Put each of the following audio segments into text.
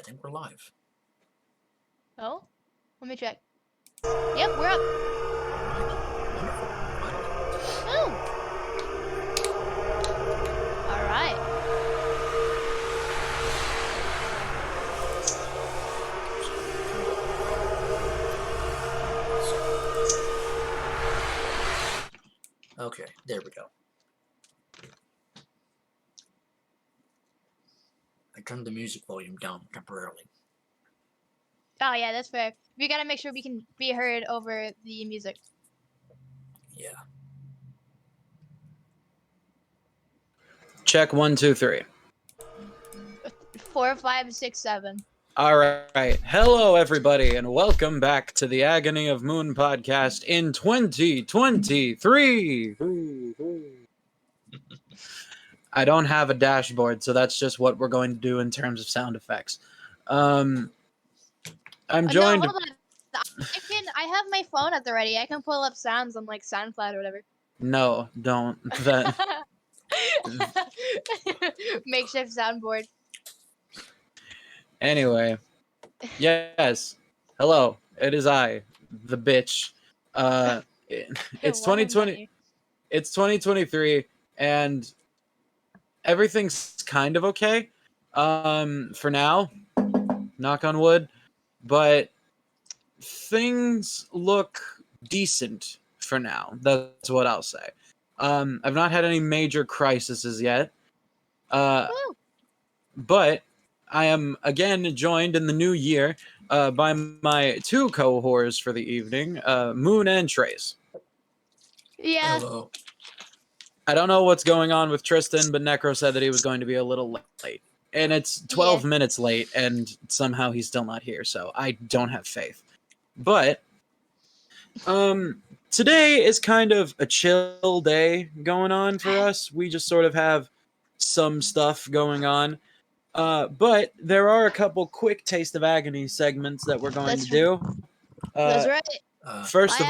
think we're live. Oh? Let me check. Yep, we're up. Oh! Alright. Okay, there we go. I turned the music volume down temporarily. Oh yeah, that's fair. We gotta make sure we can be heard over the music. Yeah. Check 1, 2, 3. 4, 5, 6, 7. All right. Hello, everybody, and welcome back to the Agony of Moon podcast in 2023. I don't have a dashboard, so that's just what we're going to do in terms of sound effects. I'm joined. No, hold on. I have my phone at the ready. I can pull up sounds on like SoundCloud or whatever. No, don't. That. Makeshift soundboard. Anyway, yes. Hello, it is I, the bitch. It's 2020. It's 2023, and everything's kind of okay. For now, knock on wood, but things look decent for now. That's what I'll say. I've not had any major crises yet. But I am again joined in the new year by my two cohorts for the evening, Moon and Trace. Yeah. Hello. I don't know what's going on with Tristan, but Necro said that he was going to be a little late. And it's 12 minutes late, and somehow he's still not here, so I don't have faith. But today is kind of a chill day going on for us. We just sort of have some stuff going on. But there are a couple quick Taste of Agony segments that we're going to do. That's right. First of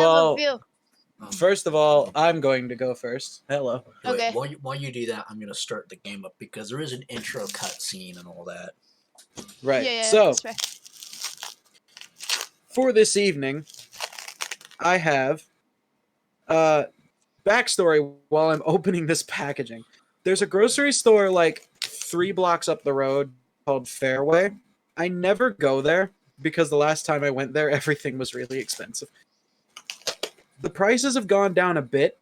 all, I'm going to go first. Hello. Okay. While you do that, I'm going to start the game up because there is an intro cutscene and all that. Right. Yeah, so, that's fair. for this evening, I have backstory while I'm opening this packaging. There's a grocery store like 3 blocks up the road called Fairway. I never go there because the last time I went there, everything was really expensive. The prices have gone down a bit,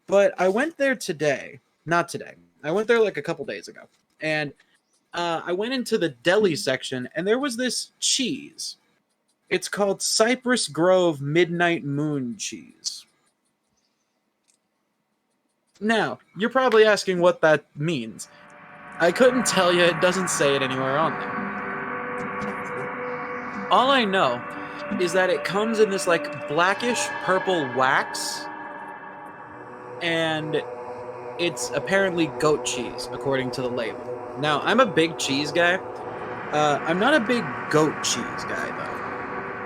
but I went there today. Not today. I went there like a couple days ago. And I went into the deli section, and there was this cheese. It's called Cypress Grove Midnight Moon Cheese. Now, you're probably asking what that means. I couldn't tell you. It doesn't say it anywhere on there. All I know is that it comes in this like blackish purple wax, and it's apparently goat cheese, according to the label. Now, I'm a big cheese guy. I'm not a big goat cheese guy, though.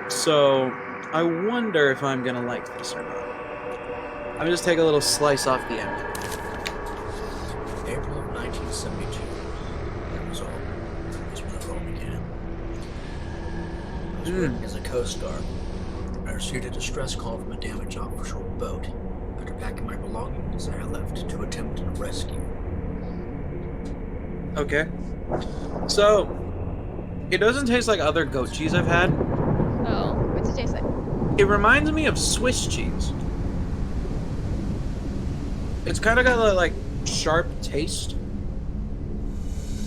So, I wonder if I'm going to like this or not. I'm going to just take a little slice off the end. April of 1972. That was when it all began. I was working as a Coast Guard. I received a distress call from a damaged offshore boat. After packing my belongings, I left to attempt a rescue. Okay. So, it doesn't taste like other goat cheese I've had. Oh, what's it taste like? It reminds me of Swiss cheese. It's kind of got a like sharp taste,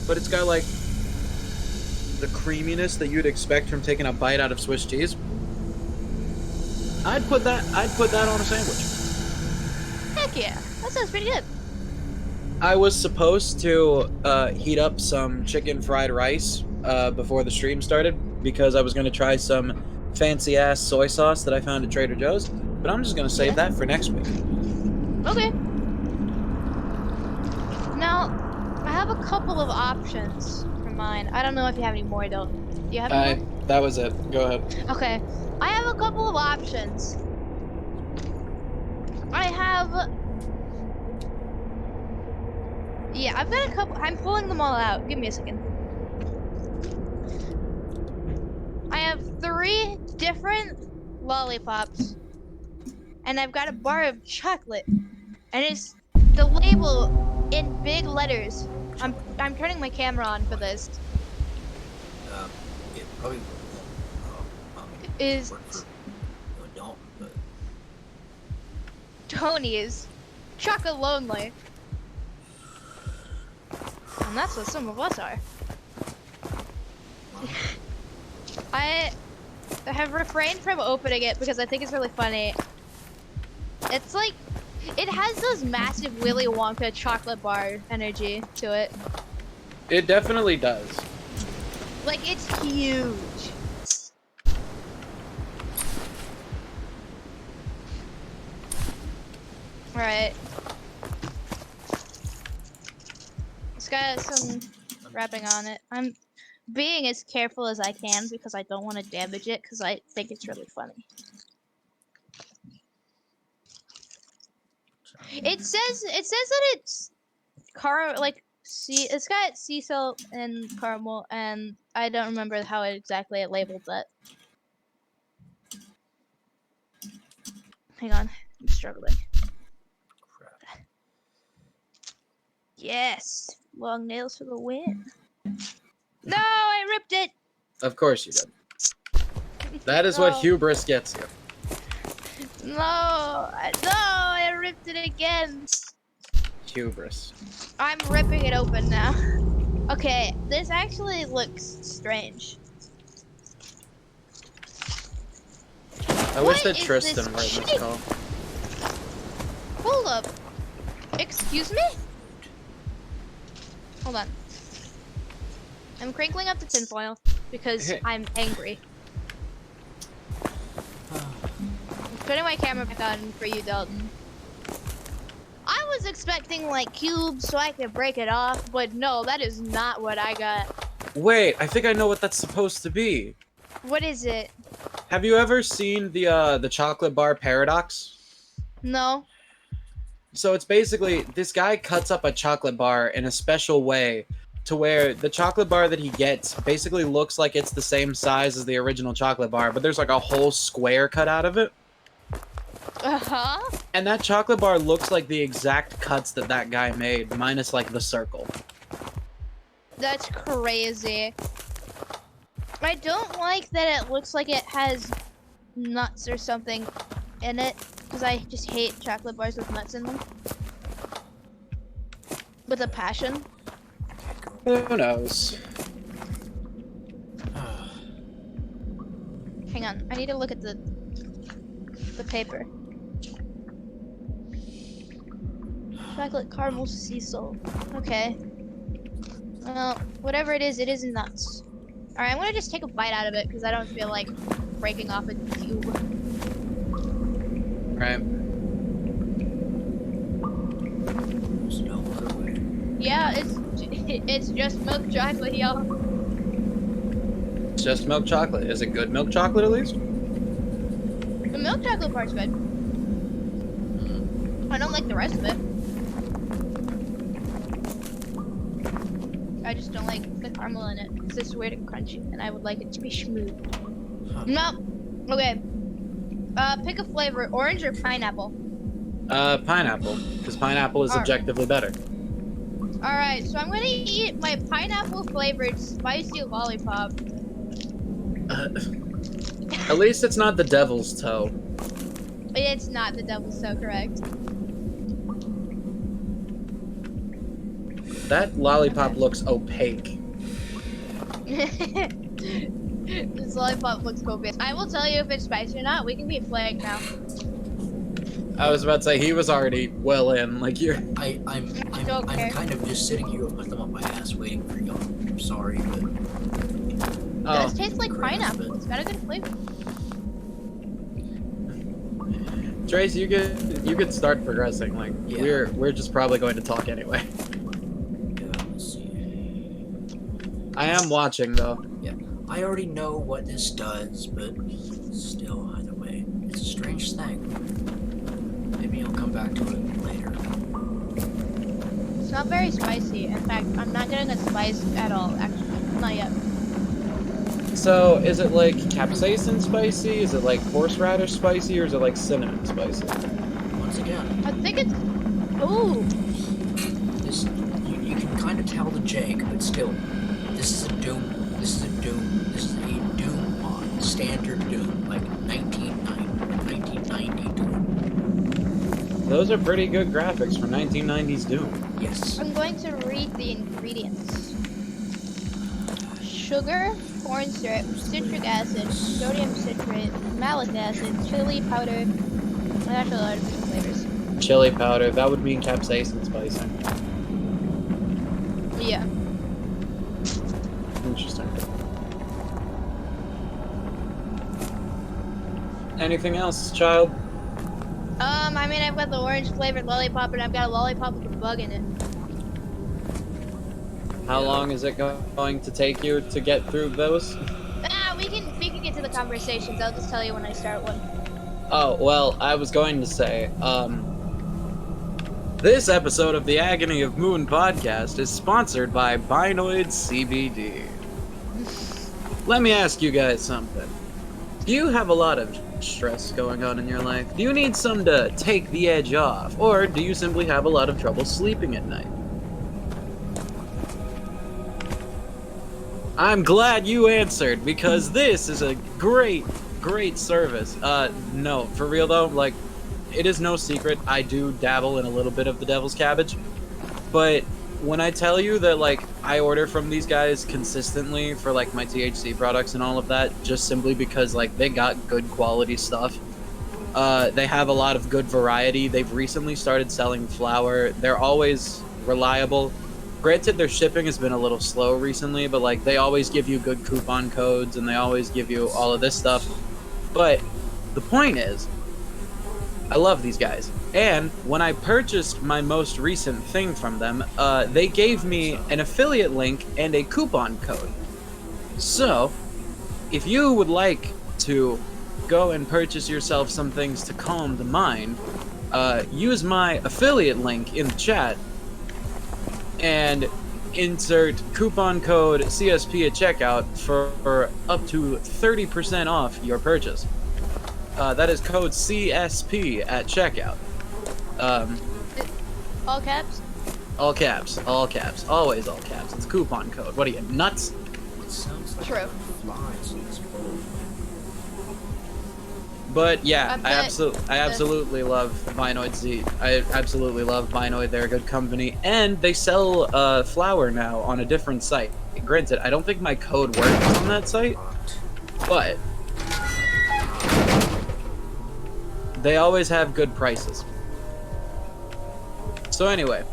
but it's got like the creaminess that you'd expect from taking a bite out of Swiss cheese. I'd put that on a sandwich. Heck yeah, that sounds pretty good. I was supposed to heat up some chicken fried rice before the stream started because I was going to try some fancy ass soy sauce that I found at Trader Joe's, but I'm just going to save that for next week. Okay. Now, I have a couple of options for mine. I don't know if you have any more, though. Do you have any more? That was it. Go ahead. Okay. I have a couple of options. Yeah, I've got a couple. I'm pulling them all out. Give me a second. 3 different lollipops, and I've got a bar of chocolate, and it's the label in big letters. I'm turning my camera on for this. It probably Is work for Dalton, but Tony's chocolate lonely, and that's what some of us are. I have refrained from opening it because I think it's really funny. It's like, it has those massive Willy Wonka chocolate bar energy to it. It definitely does. Like, it's huge. Alright. It's got some wrapping on it. I'm being as careful as I can because I don't want to damage it because I think it's really funny. It says that it's it's got sea salt and caramel, and I don't remember how exactly it labeled that. Hang on, I'm struggling. crap. Yes, long nails for the win. No, I ripped it. Of course you did. That is what hubris gets you. No, I ripped it again. Hubris. I'm ripping it open now. Okay, this actually looks strange. I wish that Tristan were in this call. Hold up. Excuse me? Hold on. I'm crinkling up the tinfoil because I'm angry. I'm putting my camera back on for you, Dalton. I was expecting like cubes so I could break it off, but no, that is not what I got. Wait, I think I know what that's supposed to be. What is it? Have you ever seen the chocolate bar paradox? No. So it's basically, this guy cuts up a chocolate bar in a special way to where the chocolate bar that he gets basically looks like it's the same size as the original chocolate bar, but there's like a whole square cut out of it. Uh-huh. And that chocolate bar looks like the exact cuts that that guy made, minus like the circle. That's crazy. I don't like that it looks like it has nuts or something in it, because I just hate chocolate bars with nuts in them. With a passion. Who knows? Hang on, I need to look at the paper. Chocolate caramel sea salt. Okay. Well, whatever it is nuts. Alright, I'm gonna just take a bite out of it because I don't feel like breaking off a cube. Right. Yeah, it's just milk chocolate, y'all. It's just milk chocolate. Is it good milk chocolate at least? The milk chocolate part's good. I don't like the rest of it. I just don't like the caramel in it. It's just weird and crunchy, and I would like it to be smooth. Nope. Okay. Pick a flavor, orange or pineapple? Pineapple. Because pineapple is objectively better. Alright, so I'm gonna eat my pineapple flavored spicy lollipop. At least it's not the devil's toe. It's not the devil's toe, correct? That lollipop looks opaque. This lollipop looks copious. I will tell you if it's spicy or not. We can be flagged now. I was about to say, he was already well in. Like, you're... I'm kind of just sitting here with my thumb up my ass waiting for y'all. I'm sorry, but... It does taste like pineapple. It's got a good flavor. Trace, you could start progressing. Like, yeah. we're just probably going to talk anyway. Let's see. I am watching, though. Yeah. I already know what this does, but still, either way, it's a strange thing. Maybe I'll come back to it later. It's not very spicy. In fact, I'm not getting a spice at all, actually. Not yet. So, is it like capsaicin spicy? Is it like horseradish spicy? Or is it like cinnamon spicy? Once again, I think it's. Ooh. this you can kind of tell the Jake, but still, this is a Doom. This is a Doom. This is a Doom mod, standard Doom, like 1990 Doom. Those are pretty good graphics for 1990s Doom. Yes. I'm going to read the ingredients. Sugar, corn syrup, citric acid, sodium citrate, malic acid, chili powder, and actually a lot of different flavors. Chili powder, that would mean capsaicin spicy. Yeah. Interesting. Anything else, child? I mean, I've got the orange flavored lollipop, and I've got a lollipop with a bug in it. How long is it going to take you to get through those? We can get to the conversations. I'll just tell you when I start one. Oh, well, I was going to say, this episode of the Agony of Moon podcast is sponsored by Binoid CBD. Let me ask you guys something. Do you have a lot of stress going on in your life? Do you need some to take the edge off? Or do you simply have a lot of trouble sleeping at night? I'm glad you answered, because this is a great service. No, for real though, like, it is no secret, I do dabble in a little bit of the devil's cabbage, but when I tell you that, like, I order from these guys consistently for, like, my THC products and all of that, just simply because, like, they got good quality stuff. They have a lot of good variety. They've recently started selling flour. They're always reliable. Granted, their shipping has been a little slow recently, but, like, they always give you good coupon codes, and they always give you all of this stuff. But the point is, I love these guys. And when I purchased my most recent thing from them, they gave me an affiliate link and a coupon code. So, if you would like to go and purchase yourself some things to calm the mind, use my affiliate link in the chat and insert coupon code CSP at checkout for up to 30% off your purchase. That is code CSP at checkout. All caps? All caps, always all caps. It's a coupon code. What are you, nuts? It sounds like True. flies in this bowl. But yeah, I bet absolutely love Binoid Z. I absolutely love Binoid. They're a good company, and they sell flour now on a different site. Granted, I don't think my code works on that site, but they always have good prices. So anyway,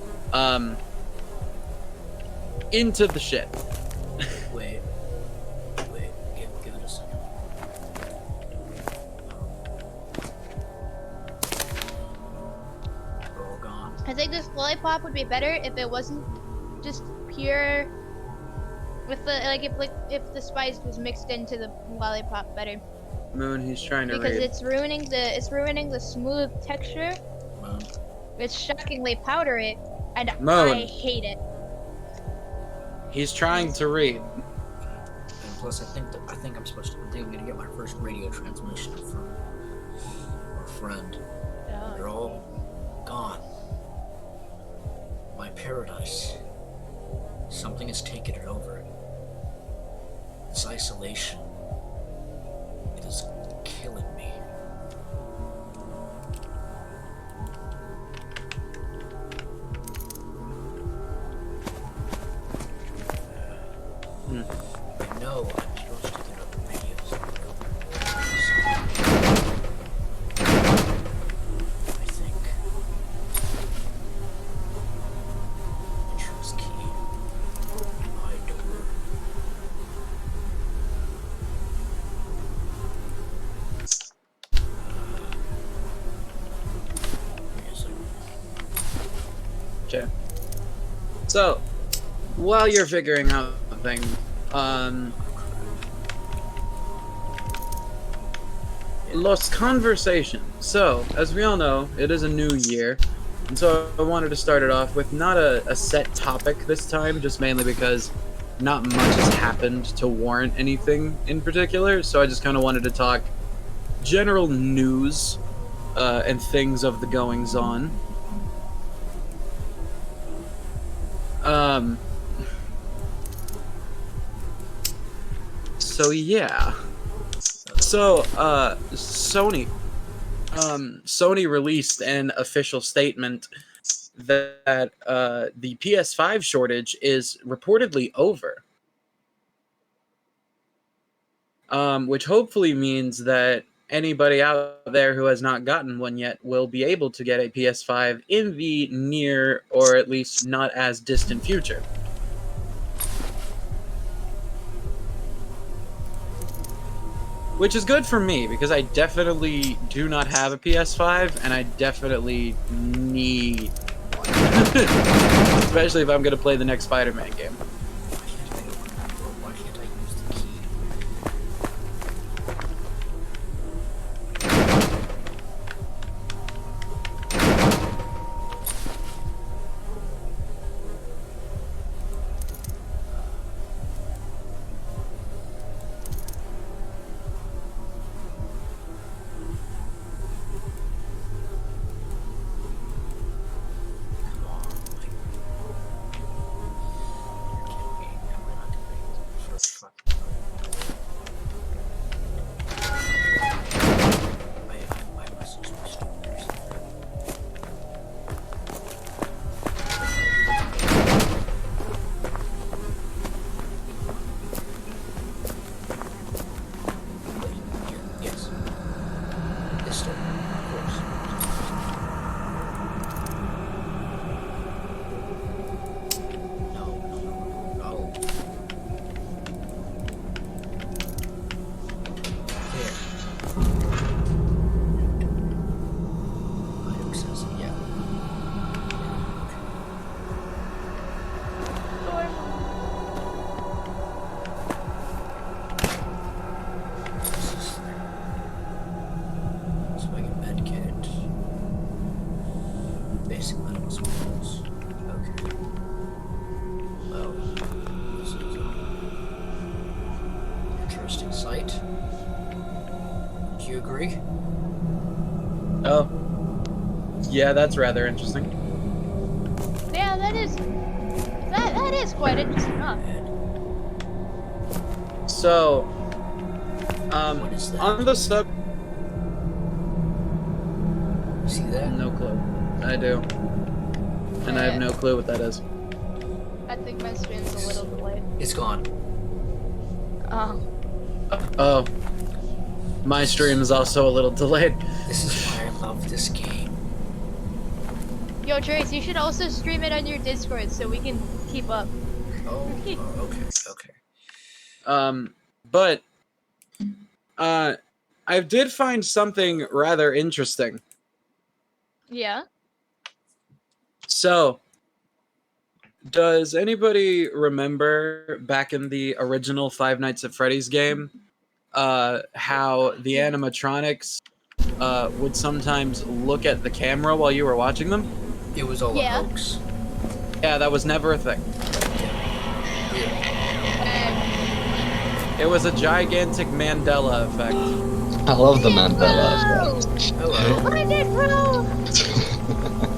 into the shit. Wait, give it a second. We're all gone. I think this lollipop would be better if it wasn't just pure. With the if the spice was mixed into the lollipop better, Moon, he's trying to because read. it's ruining the smooth texture. Moon. It's shockingly powdery, and Moon. I hate it. He's trying to read. And plus, I think I'm supposed to. I think I'm gonna get my first radio transmission from our friend. They're all gone. My paradise. Something has taken it over. This isolation. It is killing me. I know I'm supposed to get up the radios. I think. Entrance key. My door. Okay. So, while you're figuring out the thing, Lost conversation. So, as we all know, it is a new year, and so I wanted to start it off with not a set topic this time, just mainly because not much has happened to warrant anything in particular, so I just kind of wanted to talk general news and things of the goings on. So yeah. So Sony released an official statement that the PS5 shortage is reportedly over. Which hopefully means that anybody out there who has not gotten one yet will be able to get a PS5 in the near, or at least not as distant future. Which is good for me, because I definitely do not have a PS5, and I definitely need one. Especially if I'm going to play the next Spider-Man game. Why can't I use the key? Come on, like... You're kidding me. Am I not doing it? For fucking... My muscles were stoners. Yes. This store, of course. No. There. Item says, yeah. This is there. So I get med kit. Basic medical supplies. Okay. Well, this is an interesting sight. Do you agree? Oh. Yeah, that's rather interesting. Yeah, that is quite interesting, huh? So, What is that? on the sub... See that? No clue. I do. And I have no clue what that is. I think my stream's a little delayed. It's gone. Oh. Oh. My stream is also a little delayed. This is why I love this game. Yo, Trace, you should also stream it on your Discord so we can keep up. Oh, okay. But I did find something rather interesting. Yeah? So, does anybody remember back in the original Five Nights at Freddy's game, how the animatronics would sometimes look at the camera while you were watching them? It was all a hoax. Yeah, that was never a thing. Yeah. It was a gigantic Mandela effect. I love the Mandela effect. Hello. Find it, bro!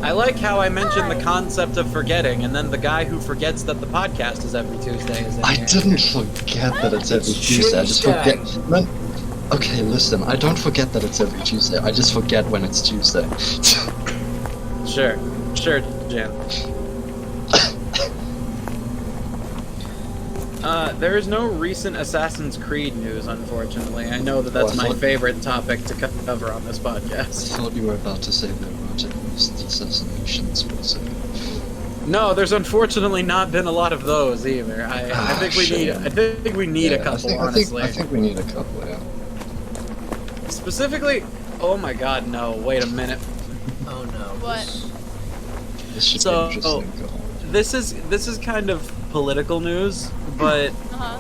I like how I mentioned the concept of forgetting, and then the guy who forgets that the podcast is every Tuesday is in I here. didn't forget that it's every Tuesday. I just forget. Man, okay, listen. I don't forget that it's every Tuesday. I just forget when it's Tuesday. Sure, Jan. There is no recent Assassin's Creed news, unfortunately. I know that that's Oh, I my thought- favorite topic to cover on this I podcast. thought you were about to say there weren't any recent assassinations, but No, there's unfortunately not been a lot of those either. I think we need. shame. I think we need a couple, honestly. I think we need a couple. Yeah. Specifically, oh my God, no! Wait a minute. Oh no. What? This should So- be interesting. Go on. This is kind of political news, but Uh-huh.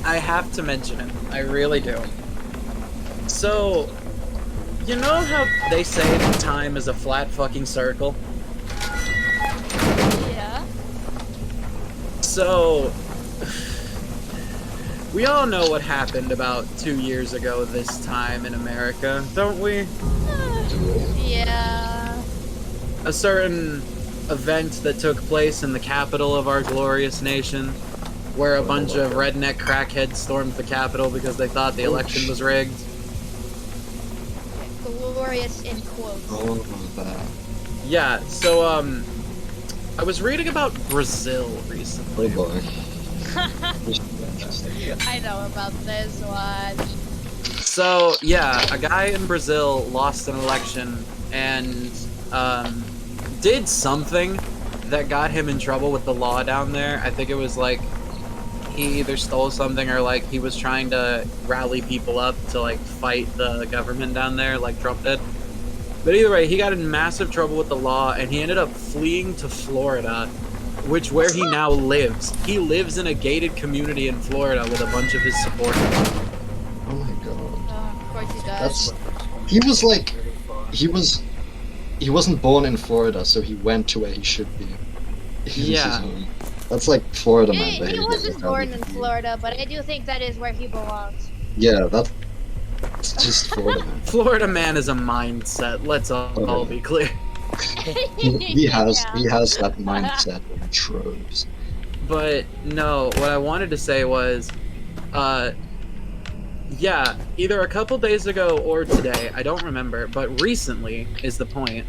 I have to mention it. I really do. So, you know how they say that time is a flat fucking circle? Yeah. So, We all know what happened about 2 years ago this time in America, don't we? Yeah. A certain event that took place in the capital of our glorious nation, where a bunch of redneck crackheads stormed the Capitol because they thought the election was rigged. Glorious in quotes. Oh, that. Yeah, so, I was reading about Brazil recently. Oh boy. I know about this one. So, yeah, a guy in Brazil lost an election and, did something that got him in trouble with the law down there. I think it was like he either stole something or like he was trying to rally people up to like fight the government down there like Trump did. But either way, he got in massive trouble with the law and he ended up fleeing to Florida, where he now lives. He lives in a gated community in Florida with a bunch of his supporters. Oh my god. Of course he does. He was like, he wasn't born in Florida, so he went to where he should be. Yeah. That's like Florida man He behavior. wasn't born in Florida, but I do think that is where he belongs. Yeah, that's just Florida man. Florida man is a mindset, let's all be clear. He has that mindset in troves. But no, what I wanted to say was, yeah, either a couple days ago or today, I don't remember, but recently is the point,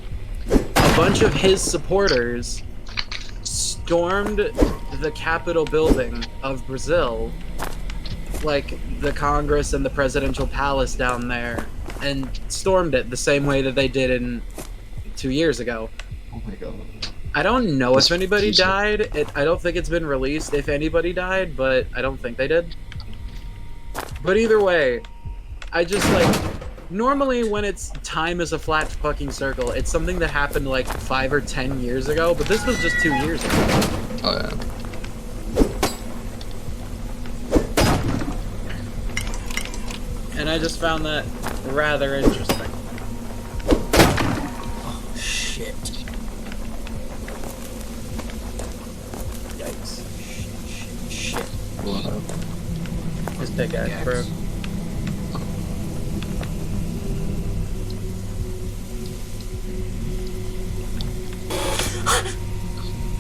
a bunch of his supporters stormed the Capitol building of Brazil, like the Congress and the presidential palace down there, and stormed it the same way that they did in 2 years ago. Oh my god. I don't know That's if anybody decent. died. I don't think it's been released if anybody died, but I don't think they did. But either way, I just like, normally when it's time is a flat fucking circle, it's something that happened like 5 or 10 years ago, but this was just 2 years ago. Oh yeah. And I just found that rather interesting. Oh, shit. Yikes. Shit. Wow. His pickaxe, bro.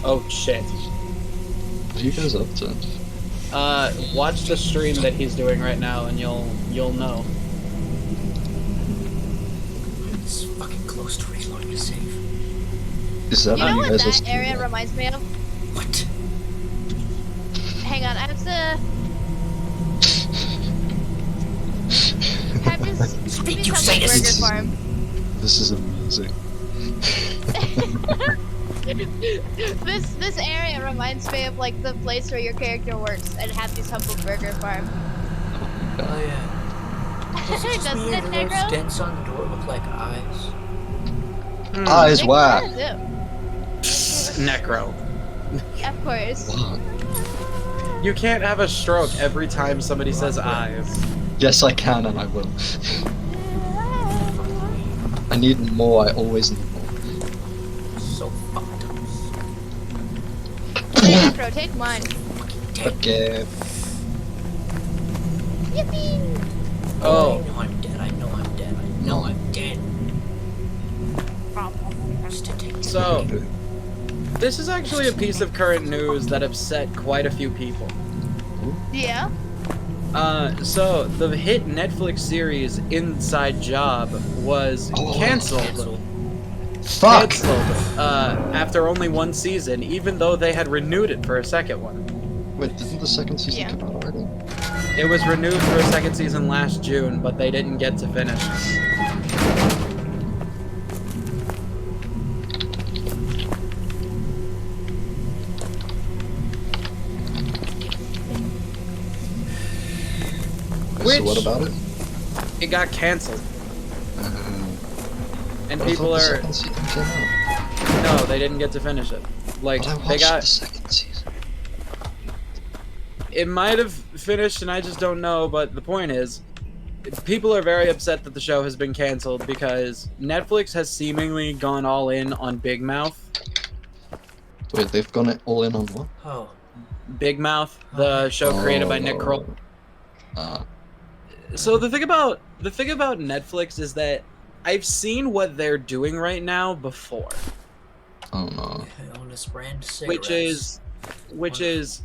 Oh shit. What are you guys up to? Watch the stream that he's doing right now and you'll know. It's fucking close to reloading to save. Is that You know how you what guys are that area streaming? reminds me of? What? Hang on, I have to Speak, give you me some burger sadist. farm. This is amazing. This area reminds me of like the place where your character works and Happy's Humble Burger Farm. Oh yeah. Doesn't me, it, do those Negro? dents on the door look like eyes? Eyes It whack. does, yeah. Necro. Of course. Wow. You can't have a stroke every time somebody says eyes. Yes, I can, and I will. I need more. I always need more. So fucked up. Hey, Necro, take mine. Fucking dead. Okay. Yippee! Oh. I know I'm dead. I know I'm dead. I know I'm dead. Just to take So, this is actually a piece of current news that upset quite a few people. Yeah. So the hit Netflix series Inside Job was canceled. Fuck. After only 1 season, even though they had renewed it for a second one. Wait, didn't the second season Yeah. come out already? It was renewed for a second season last June, but they didn't get to finish. So what about it? It got canceled, and I people thought the are second season came out. no, they didn't get to finish it. Like But I they watched got the second season. it might have finished, and I just don't know. But the point is, people are very upset that the show has been canceled because Netflix has seemingly gone all in on Big Mouth. Wait, they've gone all in on what? Oh, Big Mouth, the show created by Nick Kroll. So the thing about Netflix is that I've seen what they're doing right now before. Oh no. On this brand Which is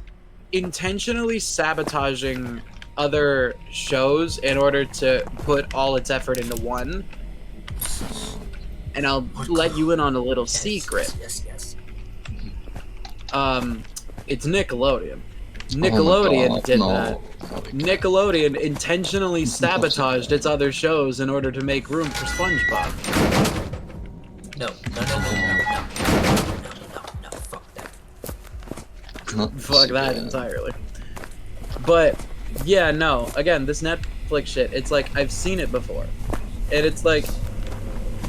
intentionally sabotaging other shows in order to put all its effort into one. And I'll let you in on a little secret. Yes. It's Nickelodeon. Nickelodeon did that. Nickelodeon intentionally sabotaged its other shows in order to make room for SpongeBob. No, fuck that. Fuck that entirely. But yeah, no. Again, this Netflix shit. It's like I've seen it before, and it's like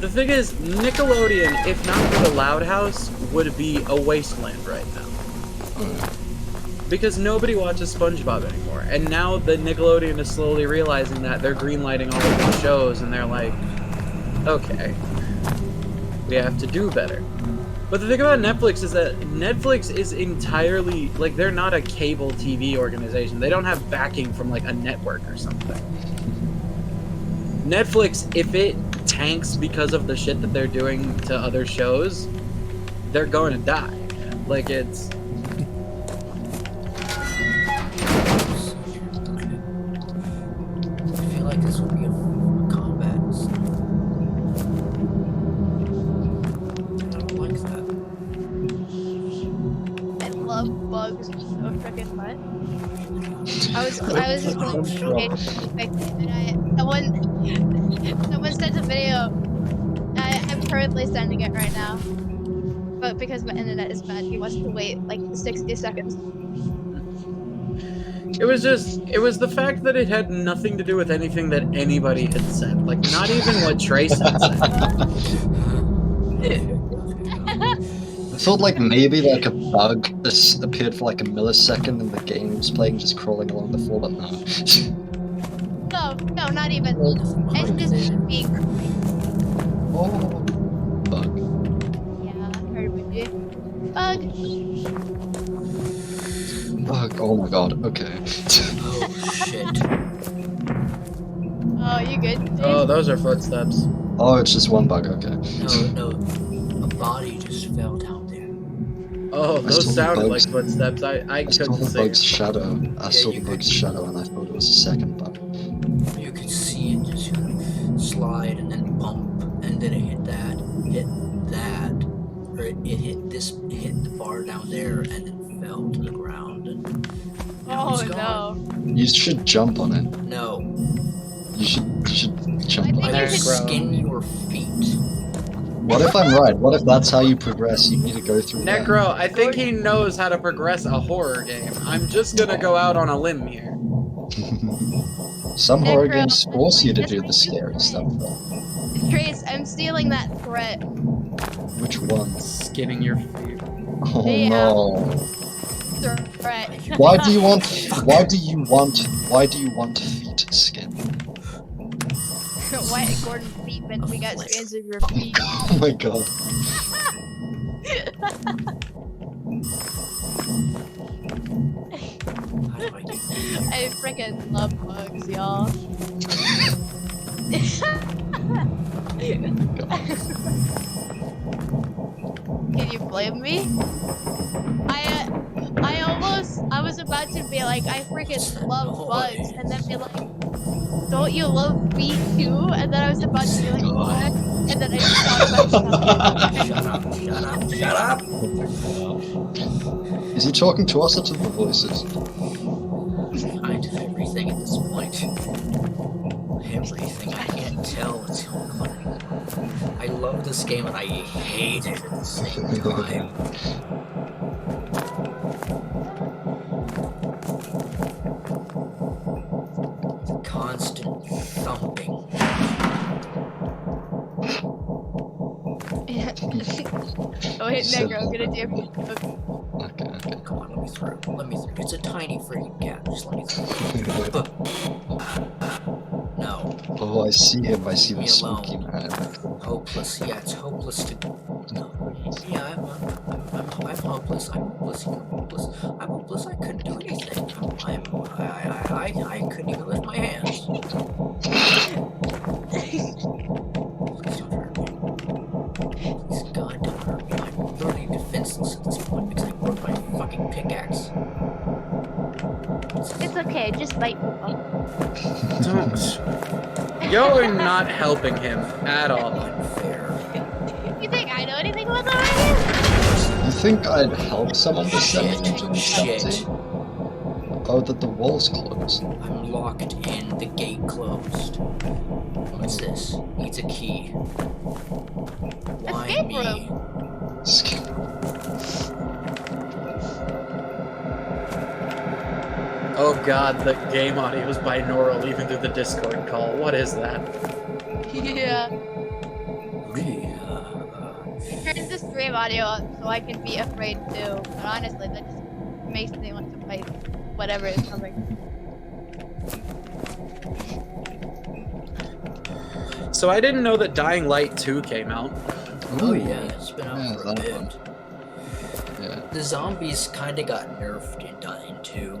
the thing is, Nickelodeon, if not for the Loud House, would be a wasteland right now. Because nobody watches SpongeBob anymore, and now that Nickelodeon is slowly realizing that, they're greenlighting all of these shows, and they're like, okay, we have to do better. But the thing about Netflix is that Netflix is entirely, like, they're not a cable TV organization. They don't have backing from, like, a network or something. Netflix, if it tanks because of the shit that they're doing to other shows, they're going to die. Like, it's... I feel like this would be a combat. I don't like that. I love bugs so freaking much. I was just going someone sent a video. I'm currently sending it right now, but because my internet is bad, he wants to wait like 60 seconds. It was the fact that it had nothing to do with anything that anybody had said. Like, not even what Trace had said. I thought like maybe like a bug just appeared for like a millisecond and the game was playing, just crawling along the floor, but no. No, not even. It's just being Oh, bug. Yeah, heard with you. Bug. Bug. Oh my god. Okay. Oh shit. Oh, you good? Oh, those are footsteps. Oh, it's just one bug. Okay. No. A body just fell down there. Oh, I saw those the sounded like bugs. footsteps. I I saw couldn't the see. bug's shadow. I saw the you bug's could- shadow and I thought it was a second bug. You could see it just slide and then bump, and then it hit that, or it hit the bar down there, and then fell to the ground. And now Oh it's gone. no. You should jump on it. No. You should jump I on think it. you Like should- skin your feet. What if I'm right? What if that's how you progress? You need to go through that. Necro, I think he knows how to progress a horror game. I'm just gonna go out on a limb here. Some horror Necro, games force you to that's do what the you scary said. stuff though. Trace, I'm stealing that threat. Which one? Skinning your feet. Oh Yeah. no. Threat. Why do you want feet skin? Why Gordon Freeman? We got strands of your feet. Oh my god. How do I get I freaking love bugs, y'all. Can you blame me? I was about to be like, I freaking love bugs, and then be like, don't you love feet too? And then I was about to be like, what? And then I just thought about something. Shut up! Is he talking to us or to the voices? Behind everything at this point. Everything. I can't tell what's going on anymore. I love this game and I hate it at the same time. Constant thumping. Oh wait, Said Negro, I'm gonna do Okay. Come on, let me through. Let me through. It's a tiny freaking cat. Just let me through. No. Oh, I see him. I see the Me smoky alone. man. Hopeless. Yeah, it's hopeless to. No. Yeah, I'm hopeless. I'm hopeless. You're hopeless. I'm hopeless. I spiteful. Don't. Y'all are not helping him at all. Unfair. You think I know anything about that You think I'd help someone descending into insanity? Shit. Oh, that the wall's closed. I'm locked in. The gate closed. What's this? Needs a key. Why Escape me? Oh god, the game audio is binaural even through the Discord call. What is that? already? Yeah. Me? Turn the stream audio up so I can be afraid too. But honestly, that just makes me want to fight whatever is coming. So I didn't know that Dying Light 2 came out. Oh Ooh. yeah, it's been out Yeah, for a that bit. one. Yeah. The zombies kinda got nerfed in Dying 2.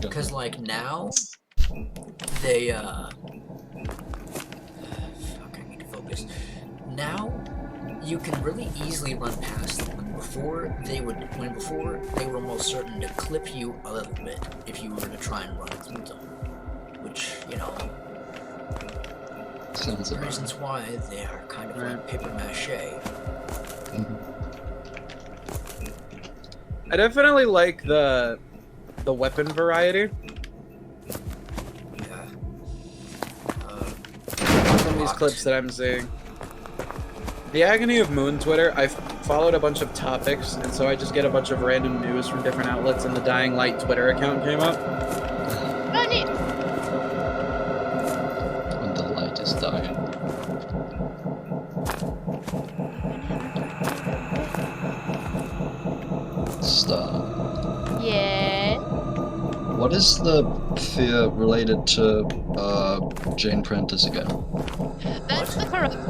Because, like, now, they, fuck, I need to focus. Now, you can really easily run past them. When before they were almost certain to clip you a little bit if you were to try and run through them. Which, you know, Sounds about reasons why they are kind of like paper mache. I definitely like the weapon variety. Yeah. From these clips that I'm seeing. The Agony of Moon Twitter, I've followed a bunch of topics, and so I just get a bunch of random news from different outlets, and the Dying Light Twitter account came up. Oh, neat. when the light is dying. Stop. Yeah. What is the fear related to Jane Prentice again? That's the corruption.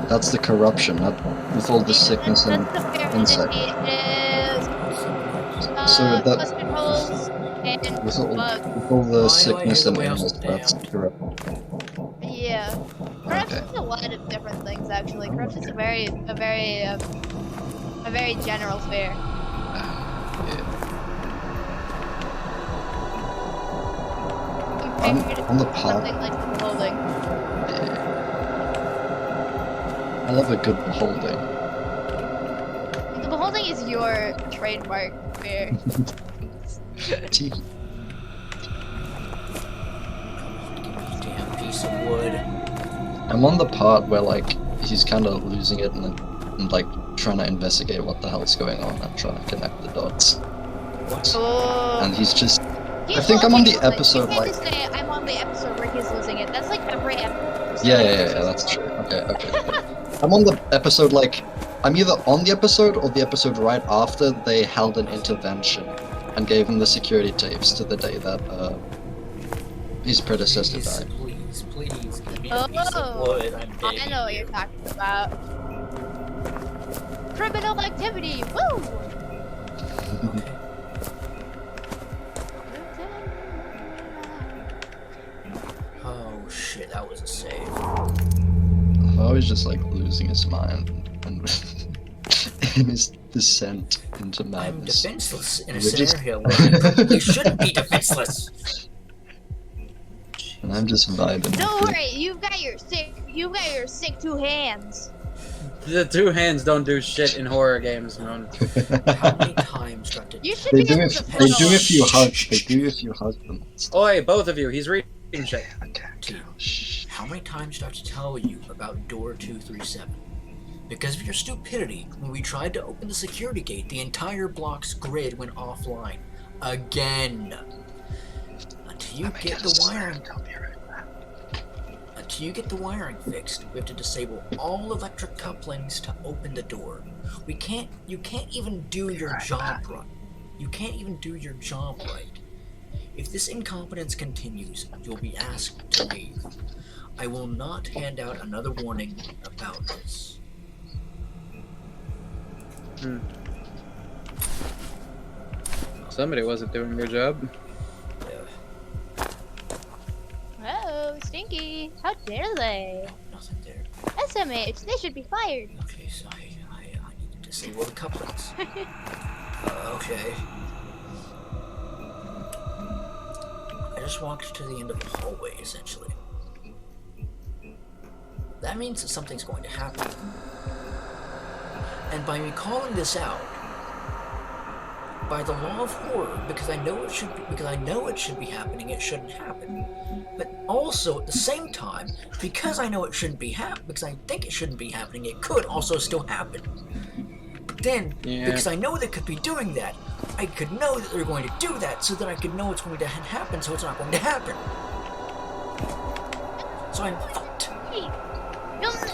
That's the corruption, not with all the sickness and That's the fear insect. So that custard holes and with all, bugs. with all the Why do I sickness hear and the whales illness, that's damned? corrupt. Yeah. Corruption's a lot of different things actually. Corruption's a very general fear. Yeah. Compared to On the part. something like the beholding. Yeah. I love a good beholding. The beholding is your trademark fear. Gee. Damn piece of wood. I'm on the part where like he's kind of losing it and like trying to investigate what the hell's going on and trying to connect the dots. Oh. And he's just He's I think I'm on the losing it. episode, You can't like- just say I'm on the episode where he's losing it. That's like every episode. yeah, that's true. Okay. I'm on the episode like I'm either on the episode or the episode right after they held an intervention and gave him the security tapes to the day that his predecessor Please, died. please, give me a piece of wood. I'm begging I know what you. you're talking about. Criminal activity! Woo! Oh shit, that was a save. I was just like losing his mind and in his descent into I'm madness. defenseless in a We're just- scenario where you probably shouldn't be defenseless. And I'm just vibing. Don't worry, you've got your sick two hands. The two hands don't do shit in horror games, man. How many times do I have to... You should They be do able if to they push do off. if you hug. They do if you hug them. Oi, both of you, he's reading shit. Dude, how many times do I have to tell you about door 237? Because of your stupidity, when we tried to open the security gate, the entire block's grid went offline. Again. Until you get the wiring... Until you get the wiring fixed, we have to disable all electric couplings to open the door. You can't even do your job right. You can't even do your job right. If this incompetence continues, you'll be asked to leave. I will not hand out another warning about this. Somebody wasn't doing their job. Oh, stinky! How dare they? Nothing there. SMH, they should be fired. Okay, so I need to disable the couplings. Okay. just walked to the end of the hallway, essentially. That means that something's going to happen. And by me calling this out, by the law of horror, because I know it should be happening, it shouldn't happen. But also at the same time, because I know it shouldn't be because I think it shouldn't be happening, it could also still happen. But then, because I know they could be doing that, I could know that they're going to do that, so that I could know it's going to happen, so it's not going to happen. So I'm fucked.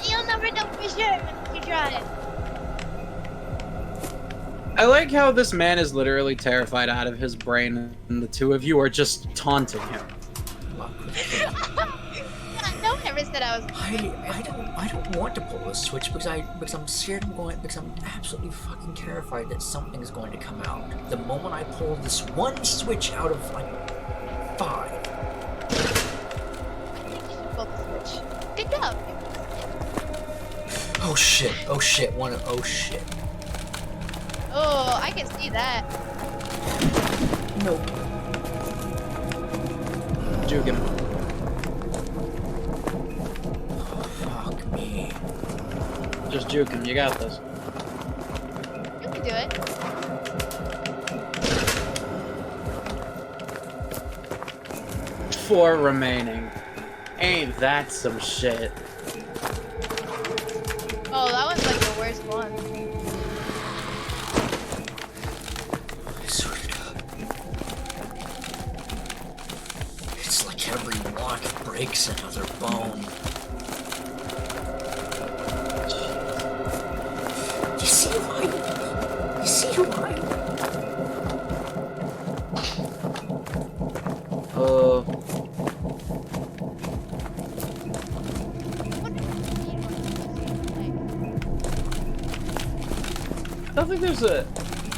You'll never know for sure if you try it. I like how this man is literally terrified out of his brain, and the two of you are just taunting him. No one ever said I was. I don't want to pull this switch because I'm scared because I'm absolutely fucking terrified that something is going to come out. The moment I pull this one switch out of like 5. I think you should pull the switch. Good job. Oh shit! Oh shit! Oh shit! Oh, I can see that. Nope. Juke him. Fuck me. Just juke him. You got this. You can do it. 4 remaining. Ain't that some shit? Oh, that one's like the worst one. I swear to God. It's like every block breaks another bone. You see why? You see why?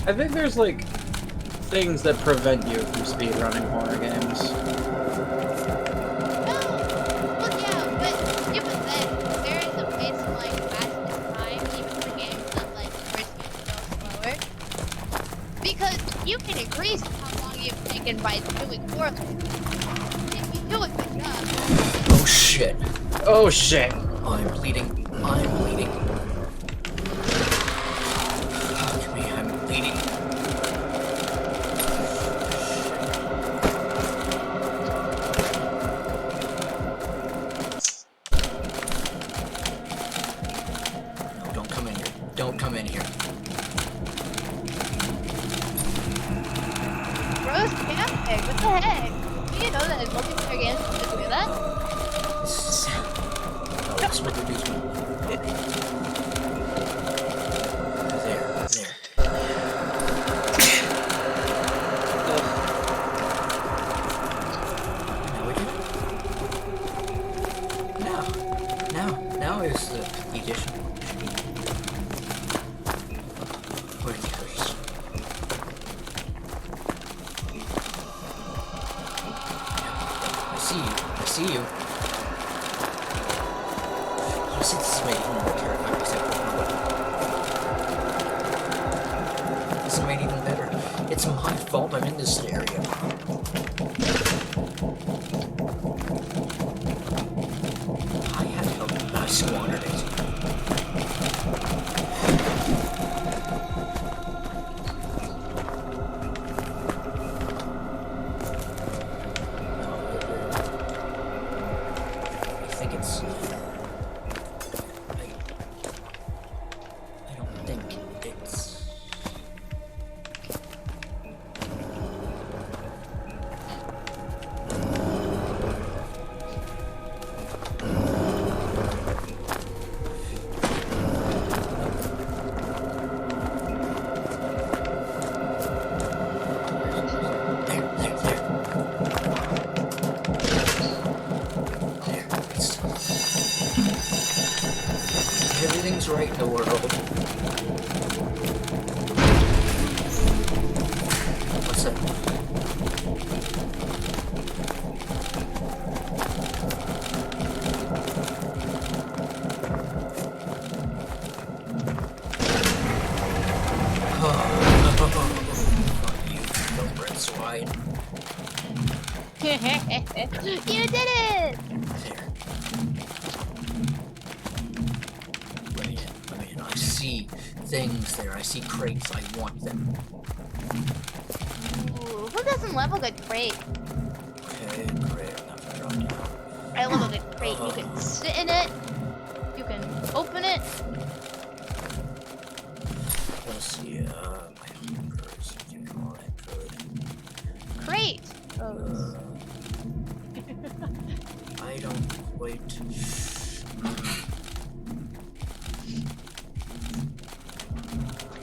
I think there's like things that prevent you from speedrunning horror games. Well, yeah, but even then, there is a pace of like fastest time, even for games that like force you to go slower. Because you can increase how long you've taken by doing poorly. If you do a good job. Oh shit. Oh shit. I'm bleeding. I'm bleeding. Fuck me, I'm bleeding. No, don't come in here. Don't come in here. Bros camping, what the heck? Do you know that in multiplayer games you can do that? Oh, this would reduce me. There. Now we do it. Now is the addition. Where are the others? I see you. Honestly, this is made even more terrifying because I put my weapon. This is made even better. It's my fault I'm in this area. I had help, but I squandered it. I think it's... I don't think it's... Everything's right in the world. What's that? Oh, fuck you, no red swine. You did it! There. Let me in. I see things there. I see crates. I want them. Ooh, who doesn't love a good crate? Okay, great. Now to drop down. I love a good crate. You can sit in it. You can open it. Let's see, my numbers. Alright, good. Crate. Oh. I don't quite.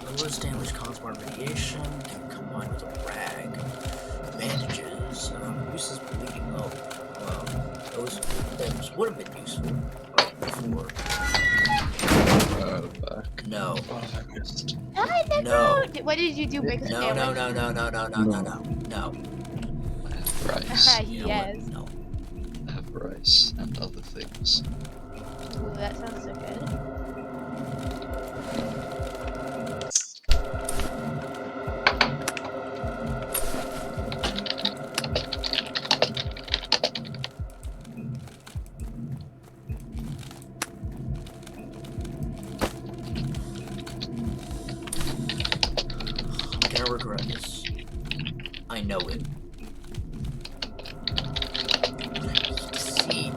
Lowers damage caused by radiation can combine with a rag. Bandages. Uses bleeding. Oh, well, those would have been useful before. No. Oh, I missed. Hi, Nico. No. What did you do? Make a No, no, sandwich? no. Rice. You know what? Yes. No. I have rice and other things. Ooh, that sounds so good. I'm gonna regret this. I know it. See.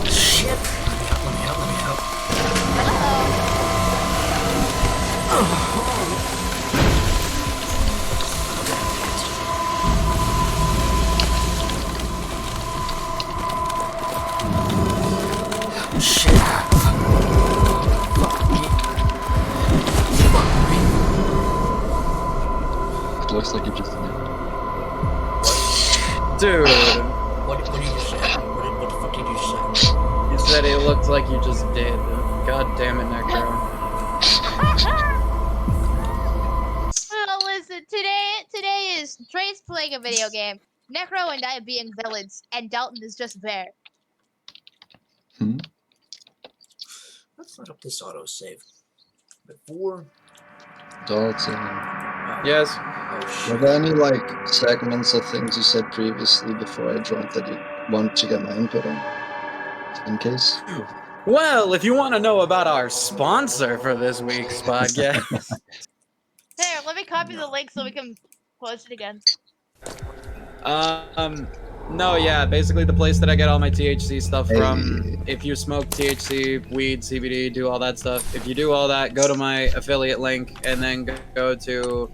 Shit! Let me out. Shit. It looks like you just did. Dude, What did you say? What the fuck did you say? you said it looked like you just did. God damn it, Necro. Well, listen, today is Trey's playing a video game. Necro and I are being villains, and Dalton is just there. Let's load up this autosave. Before. Dalton. Yes. Oh Were shit. there any like segments or things you said previously before I joined that you want to get my input on? In case? Well, if you want to know about our sponsor for this week's podcast, Here, let me copy the No. link so we can post it again. no, yeah, basically the place that I get all my THC stuff from. Hey. If you smoke THC, weed, CBD, do all that stuff. If you do all that, go to my affiliate link and then go to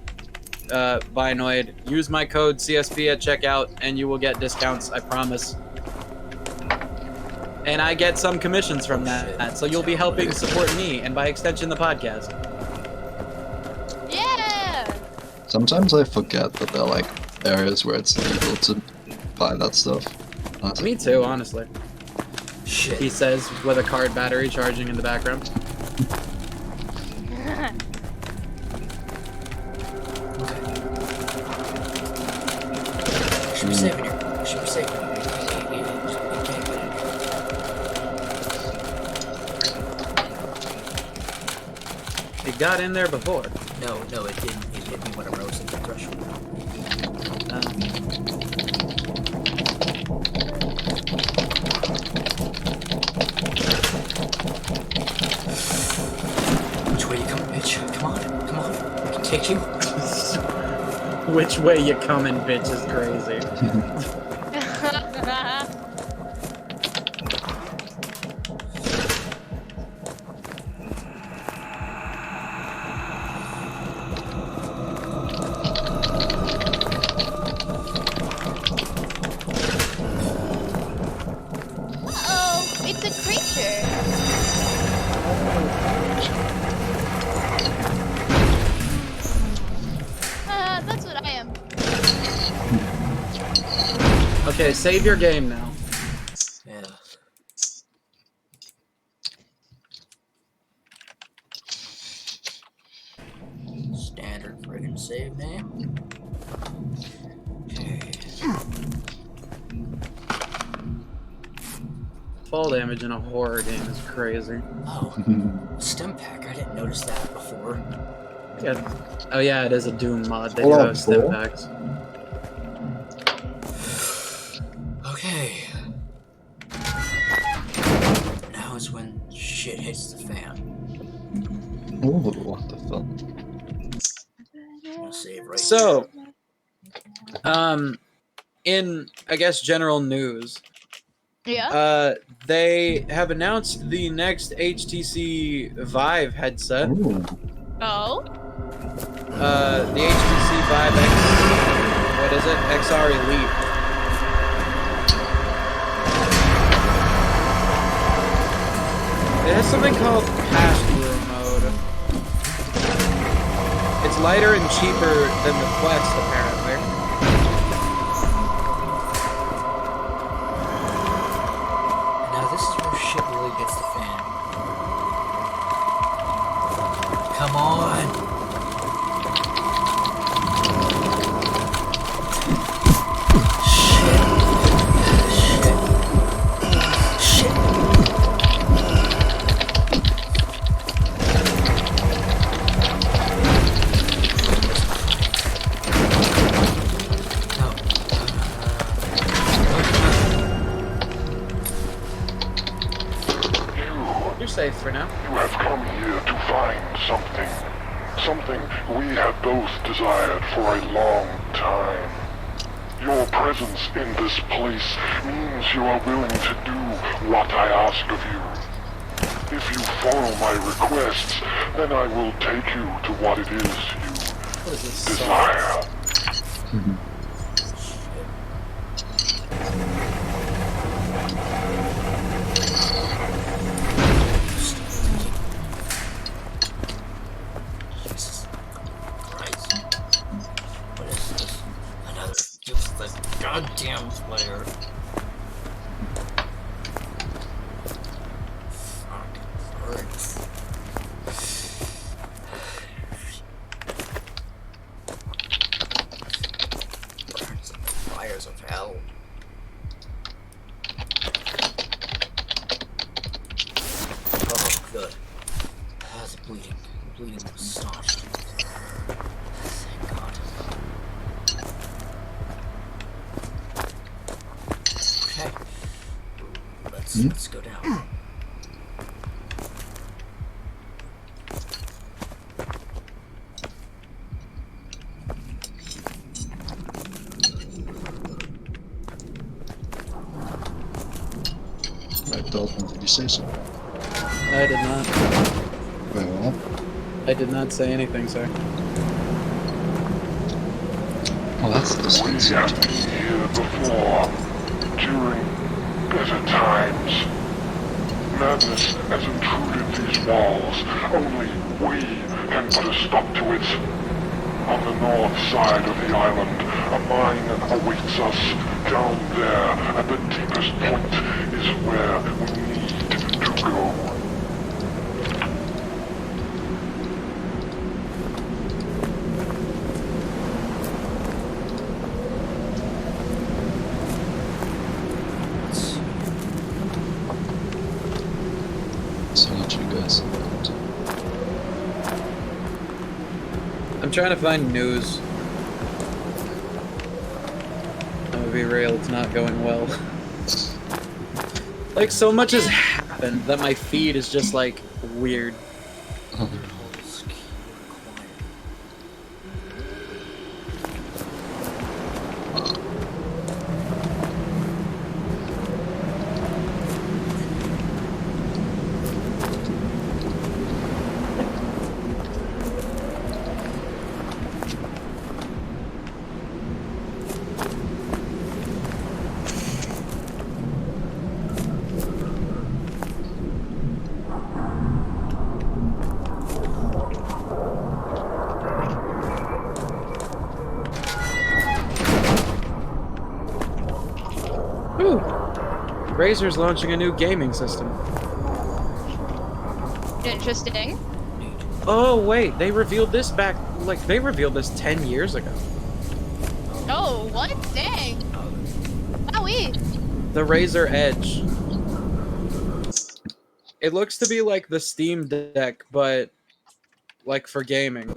Binoid. Use my code CSP at checkout, and you will get discounts. I promise. And I get some commissions from that, so you'll be helping support me and by extension the podcast. Yeah! Sometimes I forget that there are like areas where it's legal to buy that stuff. Me too, honestly. Shit. He says with a card battery charging in the background. Should be saving here. Should be saving here. It got in there before. No, it didn't. It hit me when I rose at the threshold. Which way you coming, bitch? Come on. I can take you. Which way you coming, bitch, is crazy. Oh, it's a creature. That's what I am. Okay, save your game now. Yeah. Standard friggin' save name. Okay. Fall damage in a horror game is crazy. Oh, stim pack. I didn't notice that before. Yeah. Oh yeah, it is a Doom mod. They do Fallout have stim 4? packs. Okay. Now is when shit hits the fan. Ooh, what the fuck? I'm gonna save right So, in I guess general news, Yeah. they have announced the next HTC Vive headset. Ooh. Oh. The HTC Vive X. What is it? XR Elite. It has something called pass-through mode. It's lighter and cheaper than the Quest, apparently. now this is where shit really hits the fan. Come on. Shit. No. You're safe for now. You have come here to find something. Something we have both desired for a long time. Your presence in this place means you are willing to do what I ask of you. If you follow my requests, then I will take you to what it is What is this? you desire. Jesus Christ. What is this? Another useless goddamn player. Fuck. Hurts. Burns in the fires of hell. Oh, good. The bleeding. The bleeding was staunched. Thank God. Okay. Let's go down. Right, Dalton, did you say so? I did not. Very well. I did not say anything, sir. Well, that's the We sweet have side. been here before, during better times. Madness has intruded these walls. Only we can put a stop to it. On the north side of the island, a mine awaits us. Down there, at the deepest point, is where we need to go. Let's see. So what you guys want? I'm trying to find news. I'm gonna be real, it's not going well. Like, so much has happened that my feed is just, like, weird. Holds key required. Ooh! Razer's launching a new gaming system. Interesting. Neat. Oh wait, they revealed this back. Like they revealed this 10 years ago. Oh, what? Dang. Wowee. The Razer Edge. It looks to be like the Steam Deck, but like for gaming.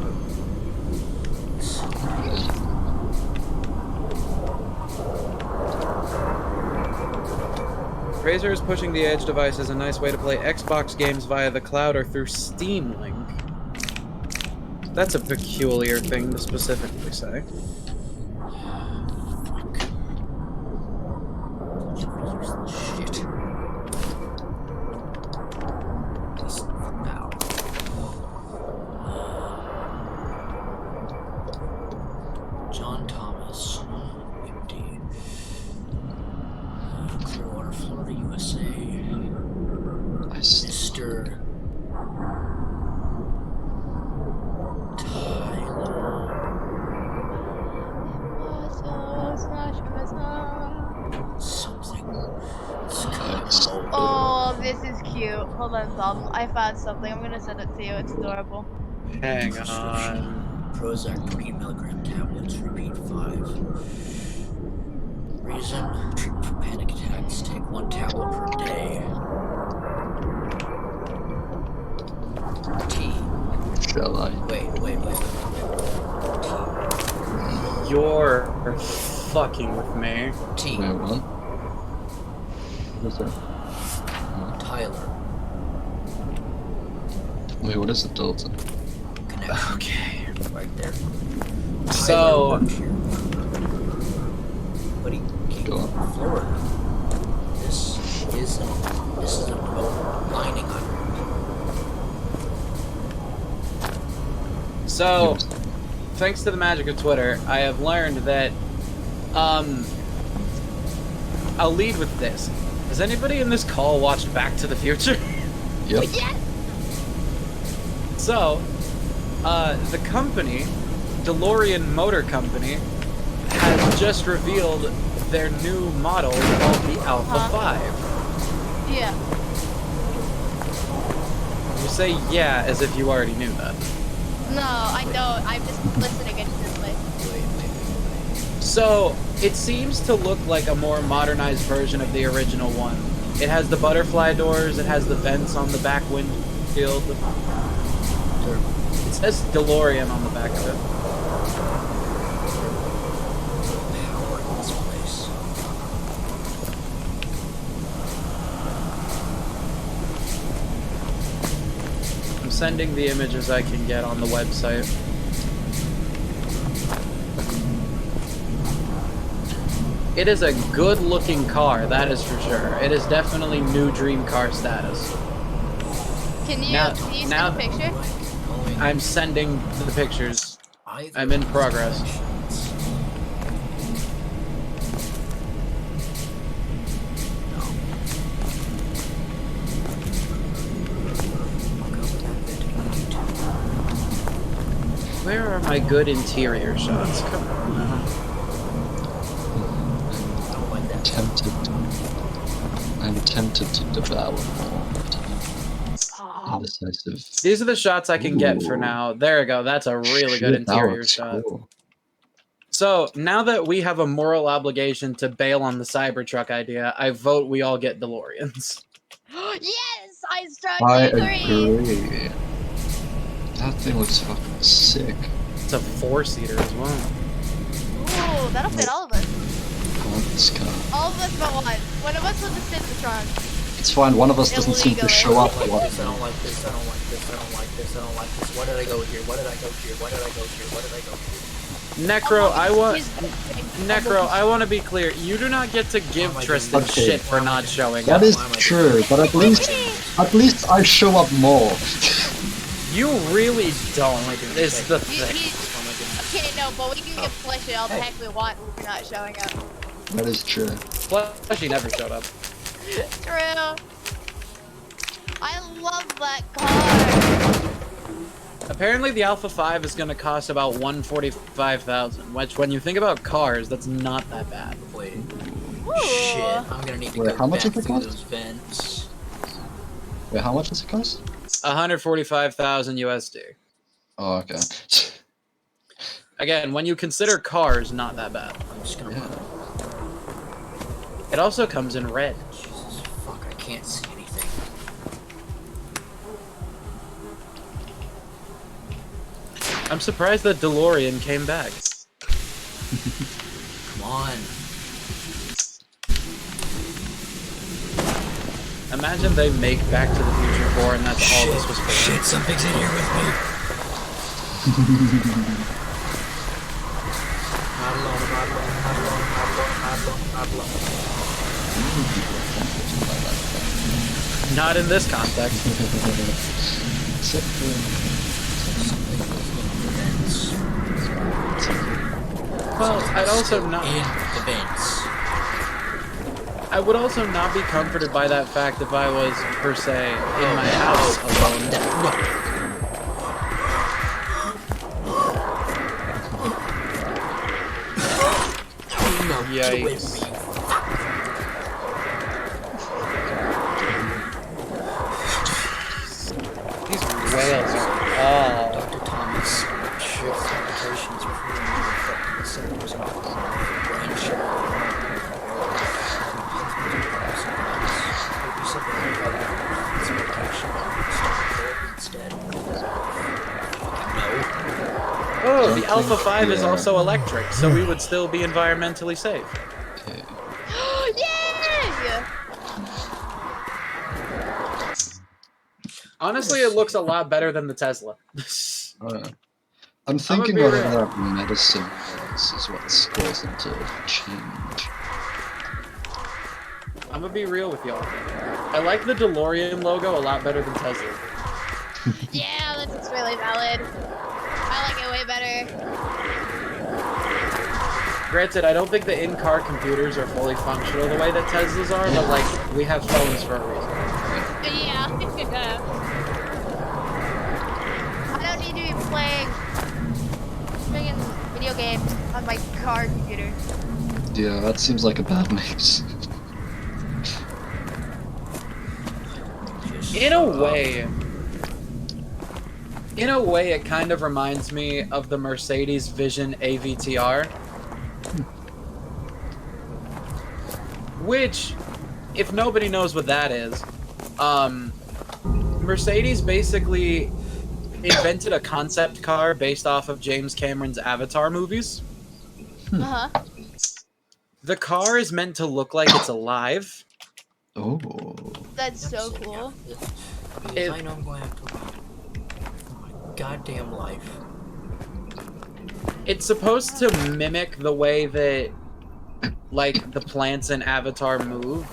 Razer is pushing the Edge device as a nice way to play Xbox games via the cloud or through Steam Link. That's a peculiar thing to specifically say. Shit. This now. John Thomas, 50. Clearwater, Florida, USA. Mr. Something. It's kind of old. Oh, this is cute. Hold on, Tom. I found something. I'm gonna send it to you. It's adorable. Hang on. Prozac 20 milligram tablets, repeat 5. Reason, treatment for panic attacks, take 1 tablet per day. T. Shall I? Wait. You're fucking with me. T. Wait, what? What is that? Tyler. Wait, what is the Delta? Connection. Okay. Right there. So- Tyler works here. But he Go on. Florida. This is a remote mining island. So, thanks to the magic of Twitter, I have learned that, I'll lead with this. Has anybody in this call watched Back to the Future? Yep. Yes. So, the company, DeLorean Motor Company, has just revealed their new model called the Alpha 5. Yeah. You say yeah as if you already knew that. No, I don't. I'm just listening intently. So, it seems to look like a more modernized version of the original one. It has the butterfly doors, it has the vents on the back windshield. It says DeLorean on the back of it. Power in this place. I'm sending the images I can get on the website. It is a good-looking car, that is for sure. It is definitely new dream car status. Can you Now- can you send now- a picture? I'm sending the pictures. Either I'm in of these progress. directions. No. I'll go with that bit on YouTube. Where are my good interior shots? Come on now. I don't like that. I'm tempted to devour more. Indecisive. These are the shots I can get for Ooh. now. There we go. That's a really good Shit, that interior looks shot. cool. So, now that we have a moral obligation to bail on the Cybertruck idea, I vote we all get DeLoreans. Yes, I I strongly agree. agree. That thing looks fucking sick. It's a 4-seater as well. Ooh, that'll fit all of us. I want this car. All of us but one. One of us with the Cybertron. It's fine, one of us doesn't seem to Illegally. show up I a don't lot. like this, I don't like this, I don't like this, I don't like this, I don't like this. Why did I go here? Why did I go here? Why did I go here? Why did I go here? Necro, I want... He's- Necro, I want to be clear. You do not get to give Why am I Tristan doing this? shit for not showing That up. is true, but at least I show up more. You really don't. Why am I doing Is the this? thing. Why am I doing this? Okay, no, but we can get Fleshy all the heck we want if we're not showing up. That is true. Plus, she never showed up. True. I love that car. Apparently, the Alpha 5 is going to cost about $145,000, which, when you think about cars, that's not that bad. Wait. Ooh. Shit, I'm gonna need to Wait, go how much back does it through cost? those vents. Wait, how much does it cost? 145,000 USD. Oh, okay. Again, when you consider cars, not that bad. I'm just gonna Yeah. run. It also comes in red. Jesus fuck, I can't see anything. I'm surprised that DeLorean came back. Come on. Imagine they make Back to the Future 4 and that's all this was for. Shit, something's in here with me. Not alone, not alone, not alone, not alone, not alone, not alone. Not in this context. Except for... Well, I'd also Still not. in the vents. I would also not be comforted by that fact if I was, per se, in my house alone. No, get away from Yikes. me. These whales are... Oh. Dr. Thomas, shift complications with renal affecting the centers of brain Oh, the Don't Alpha think- 5 is yeah. also electric, so we would still be environmentally safe. Okay. Yay! Honestly, it looks a lot better than the Tesla. I'm thinking be whether real. that medicine is what's causing to change. I'm gonna be real with y'all. I like the DeLorean logo a lot better than Tesla. Yeah, that's really valid. I like it way better. Granted, I don't think the in-car computers are fully functional the way that Teslas are, but like, we have phones for a reason. Yeah. I don't need to be playing friggin' video games on my car computer. Yeah, that seems like a bad mix. In a way, it kind of reminds me of the Mercedes Vision AVTR. Which, if nobody knows what that is, Mercedes basically invented a concept car based off of James Cameron's Avatar movies. Uh-huh. The car is meant to look like it's alive. Oh. That's so cool. Because I know I'm going to have to run. My goddamn life. It's supposed to mimic the way that, like, the plants in Avatar move.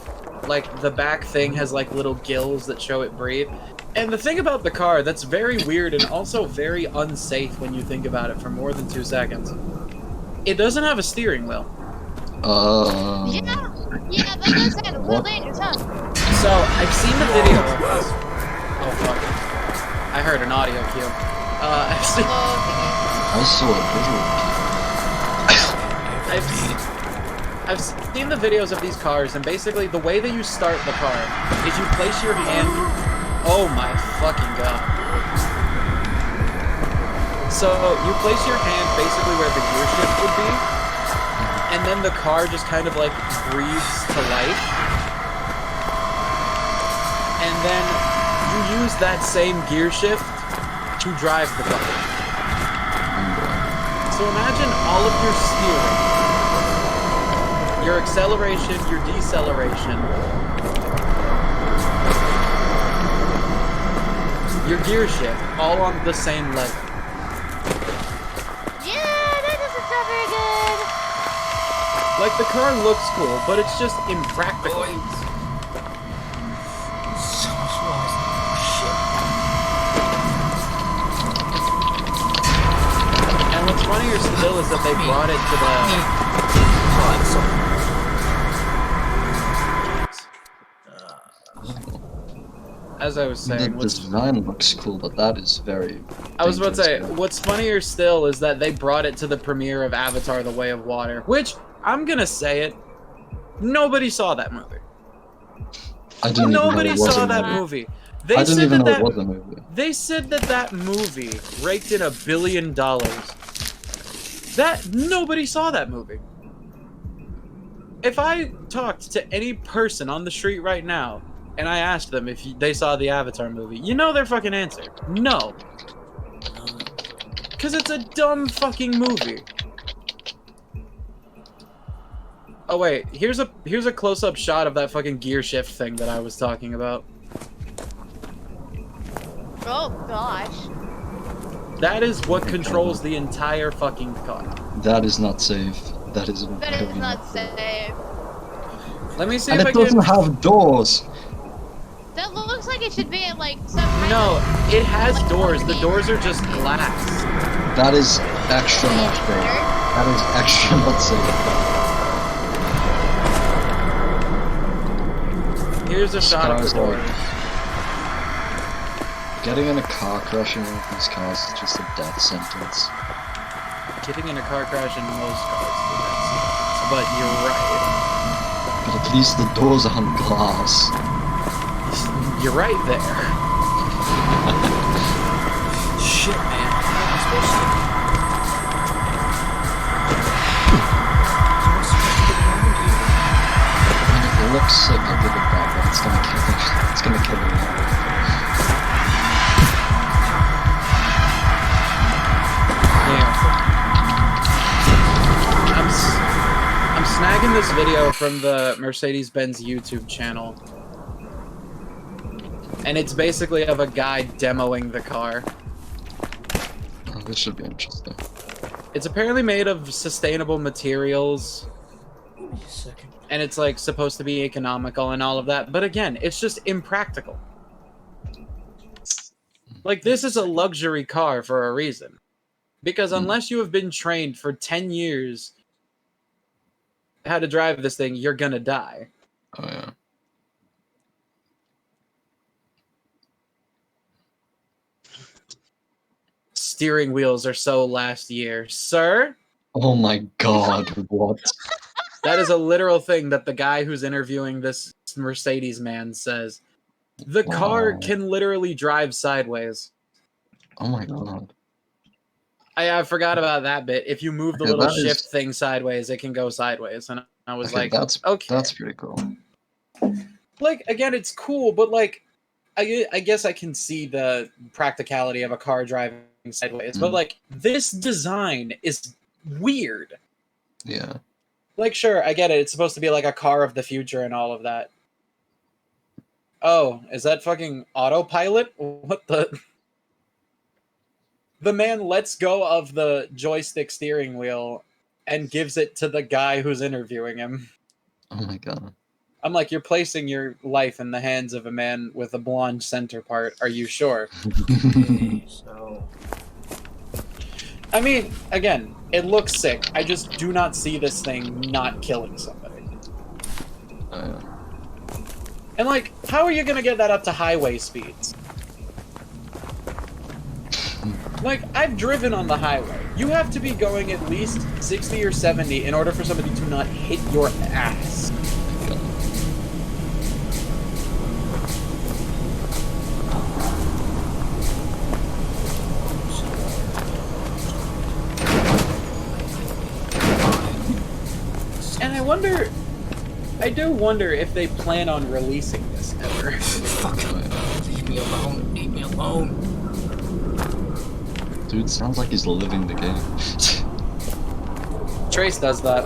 Like, the back thing has, like, little gills that show it breathe. And the thing about the car that's very weird and also very unsafe when you think about it for more than 2 seconds. It doesn't have a steering wheel. Yeah, that does sound a little What? dangerous, huh? So, I've seen the video of this. Oh, fuck. I heard an audio cue. I've seen... Oh, I saw a visual. I've seen the videos of these cars, and basically the way that you start the car is you place your hand... Oh my fucking god. So, you place your hand basically where the gear shift would be, and then the car just kind of like breathes to life. And then you use that same gear shift to drive the car. So imagine all of your steering, your acceleration, your deceleration, your gear shift, all on the same level. yeah, that doesn't sound very good. Like, the car looks cool, but it's just impractical. So much noise. Shit. And what's funnier still is that they brought it to as I was The saying, design looks cool, but that is very... I was about to say, dangerous. what's funnier still is that they brought it to the premiere of Avatar: The Way of Water, which, I'm gonna say it, nobody saw that movie. I didn't even know Nobody it was saw a that movie. movie. They I didn't said even that know it was a movie. They said that movie raked in $1 billion. That nobody saw that movie. If I talked to any person on the street right now and I asked them if they saw the Avatar movie, you know their fucking answer. No. Because it's a dumb fucking movie. Oh wait, here's a close-up shot of that fucking gear shift thing that I was talking about. Oh gosh. That is what controls the entire fucking car. That is not safe. That is That very is not safe. Let me see And if it I can... doesn't have doors. That looks like it should be in like some kind No, of... it has like, doors. The game. doors are just glass. That is extra not safe. That is extra not safe. Here's a shot of the Cars are- doors. Getting in a car crash in one of these cars is just a death sentence. Getting in a car crash in most cars is a death sentence. But you're right. But at least the doors aren't glass. You're right there. Shit, man. I'm supposed to... I mean, it looks sick, I'll give it that, but it's gonna kill it. It's gonna kill it. I'm snagging this video from the Mercedes-Benz YouTube channel. And it's basically of a guy demoing the car. Oh, this should be interesting. It's apparently made of sustainable materials. Give me a second. And it's like supposed to be economical and all of that. But again, it's just impractical. Like, this is a luxury car for a reason. Because unless you have been trained for 10 years how to drive this thing, you're gonna die. Oh yeah. Steering wheels are so last year. Sir? Oh my god, what? That is a literal thing that the guy who's interviewing this Mercedes man says. The car Wow. can literally drive sideways. Oh my god. I forgot about that bit. If you move the Okay, little that shift is- thing sideways, it can go sideways. And I was Okay, like, that's okay. pretty cool. Like, again, it's cool, but like, I guess I can see the practicality of a car driving sideways. But like, this design is weird. Yeah. Like, sure, I get it. It's supposed to be like a car of the future and all of that. Oh, is that fucking autopilot? What the... The man lets go of the joystick steering wheel and gives it to the guy who's interviewing him. Oh my god. I'm like, you're placing your life in the hands of a man with a blonde center part. Are you sure? Okay, so... I mean, again, it looks sick. I just do not see this thing not killing somebody. Oh yeah. And like, how are you gonna get that up to highway speeds? Like, I've driven on the highway. You have to be going at least 60 or 70 in order for somebody to not hit your ass. And I do wonder if they plan on releasing this ever. Fuck. Leave me alone. Leave me alone. Dude, sounds like he's living the game. Trace does that.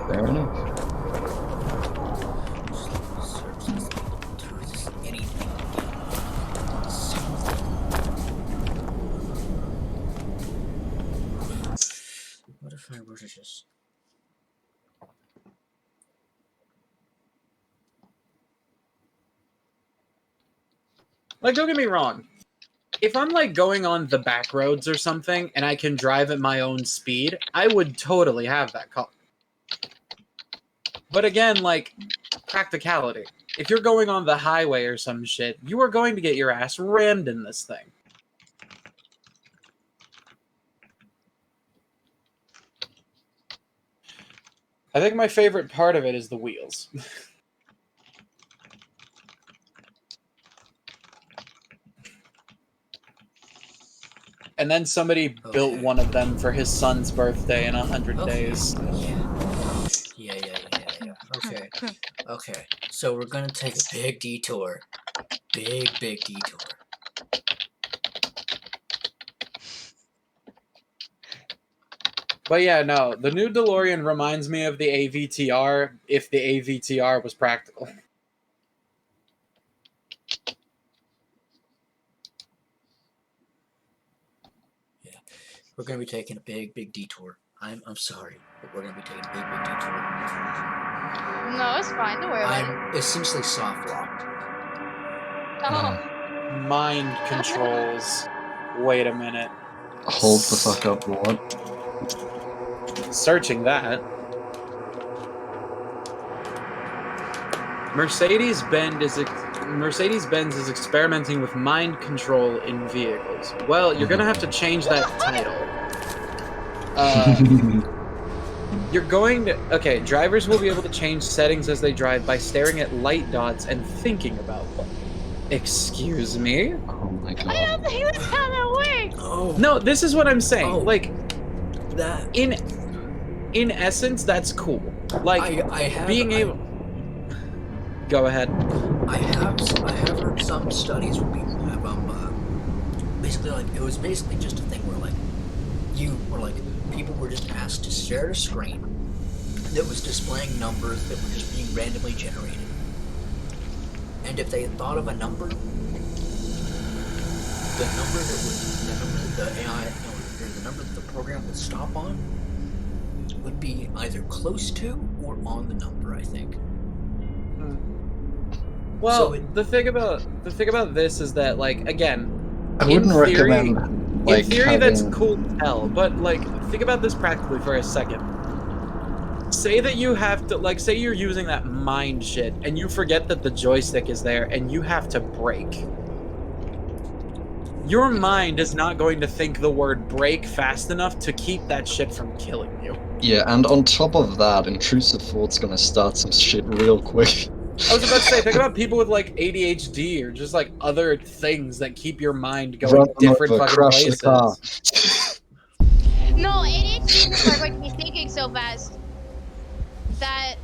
Fair enough. What if I were to just... Like, don't get me wrong. If I'm, like, going on the back roads or something, and I can drive at my own speed, I would totally have that car. But again, like, practicality. If you're going on the highway or some shit, you are going to get your ass rammed in this thing. I think my favorite part of it is the wheels. and then somebody built one of them for his son's birthday in 100 days. Yeah. Okay. So we're gonna take a big detour. Big detour. But yeah, no, the new DeLorean reminds me of the AVTR if the AVTR was practical. Yeah, we're gonna be taking a big detour. I'm sorry, but we're gonna be taking a big detour. No, it's fine. Don't worry about it. I'm essentially soft locked. Oh. Mind controls. Wait a minute. Hold the fuck up, what? Searching that. Mercedes-Benz is experimenting with mind control in vehicles. Well, you're gonna have to change that title. You're going to... Okay, drivers will be able to change settings as they drive by staring at light dots and thinking about them. Excuse me? Oh my god. I don't think that's how that works. Oh. No, this is what I'm saying. Oh. Like, That. in essence, that's cool. Like, I have, being able... Go ahead. I have heard some studies where people have basically like it was basically just a thing where like people were just asked to stare at a screen that was displaying numbers that were just being randomly generated, and if they thought of a number, the number that the AI or the number that the program would stop on would be either close to or on the number, I think. Well, So the thing about this is that, like, again, I wouldn't recommend, like, in theory, having... that's cool to tell, but, like, think about this practically for a second. Say that you have to, like, say you're using that mind shit, and you forget that the joystick is there, and you have to brake. Your mind is not going to think the word brake fast enough to keep that shit from killing you. Yeah, and on top of that, intrusive thought's gonna start some shit real quick. I was about to say, think about people with, like, ADHD or just, like, other things that keep your mind going Run different over, fucking crash places. the car. No, ADHD people are going to be thinking so fast that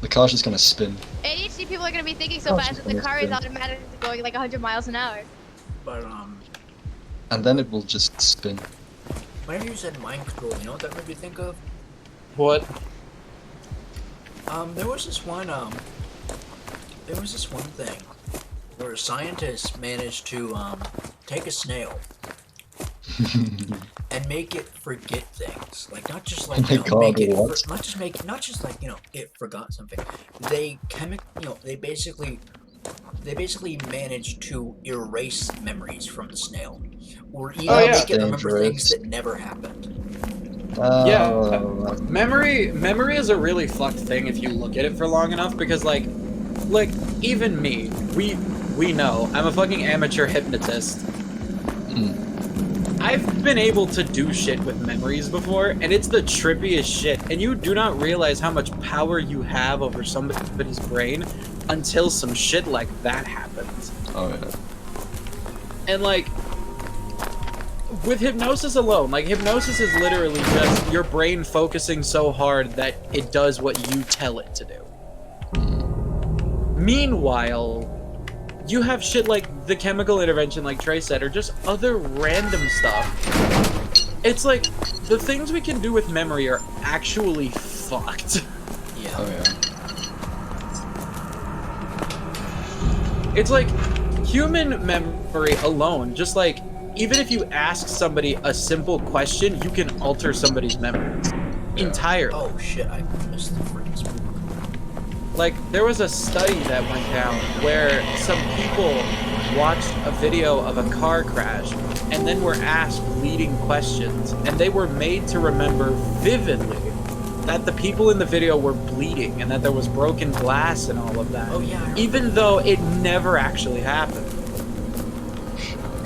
The car's just gonna spin. ADHD people are going to be thinking so fast that the car is automatically going like 100 miles an hour. But And then it will just spin. whenever you said mind control, you know what that made me think of? What? There was this one thing where scientists managed to take a snail and make it forget things, like not just like Oh my God, make it what? not just like it forgot something. They they basically managed to erase memories from the snail, or even Oh, yeah. make it remember Dangerous. things that never happened. Yeah, memory is a really fucked thing if you look at it for long enough, because like even me, we know I'm a fucking amateur hypnotist. I've been able to do shit with memories before, and it's the trippiest shit, and you do not realize how much power you have over somebody's brain until some shit like that happens. Oh yeah. And like, with hypnosis alone, like, hypnosis is literally just your brain focusing so hard that it does what you tell it to do. Meanwhile, you have shit like the chemical intervention, like Trey said, or just other random stuff. It's like, the things we can do with memory are actually fucked. Yeah. Oh yeah. It's like, human memory alone, just like, even if you ask somebody a simple question, you can alter somebody's memories entirely. Oh shit! I missed the freeze. Like, there was a study that went down where some people watched a video of a car crash and then were asked leading questions, and they were made to remember vividly that the people in the video were bleeding and that there was broken glass and all of that. Oh yeah. Even though it never actually happened.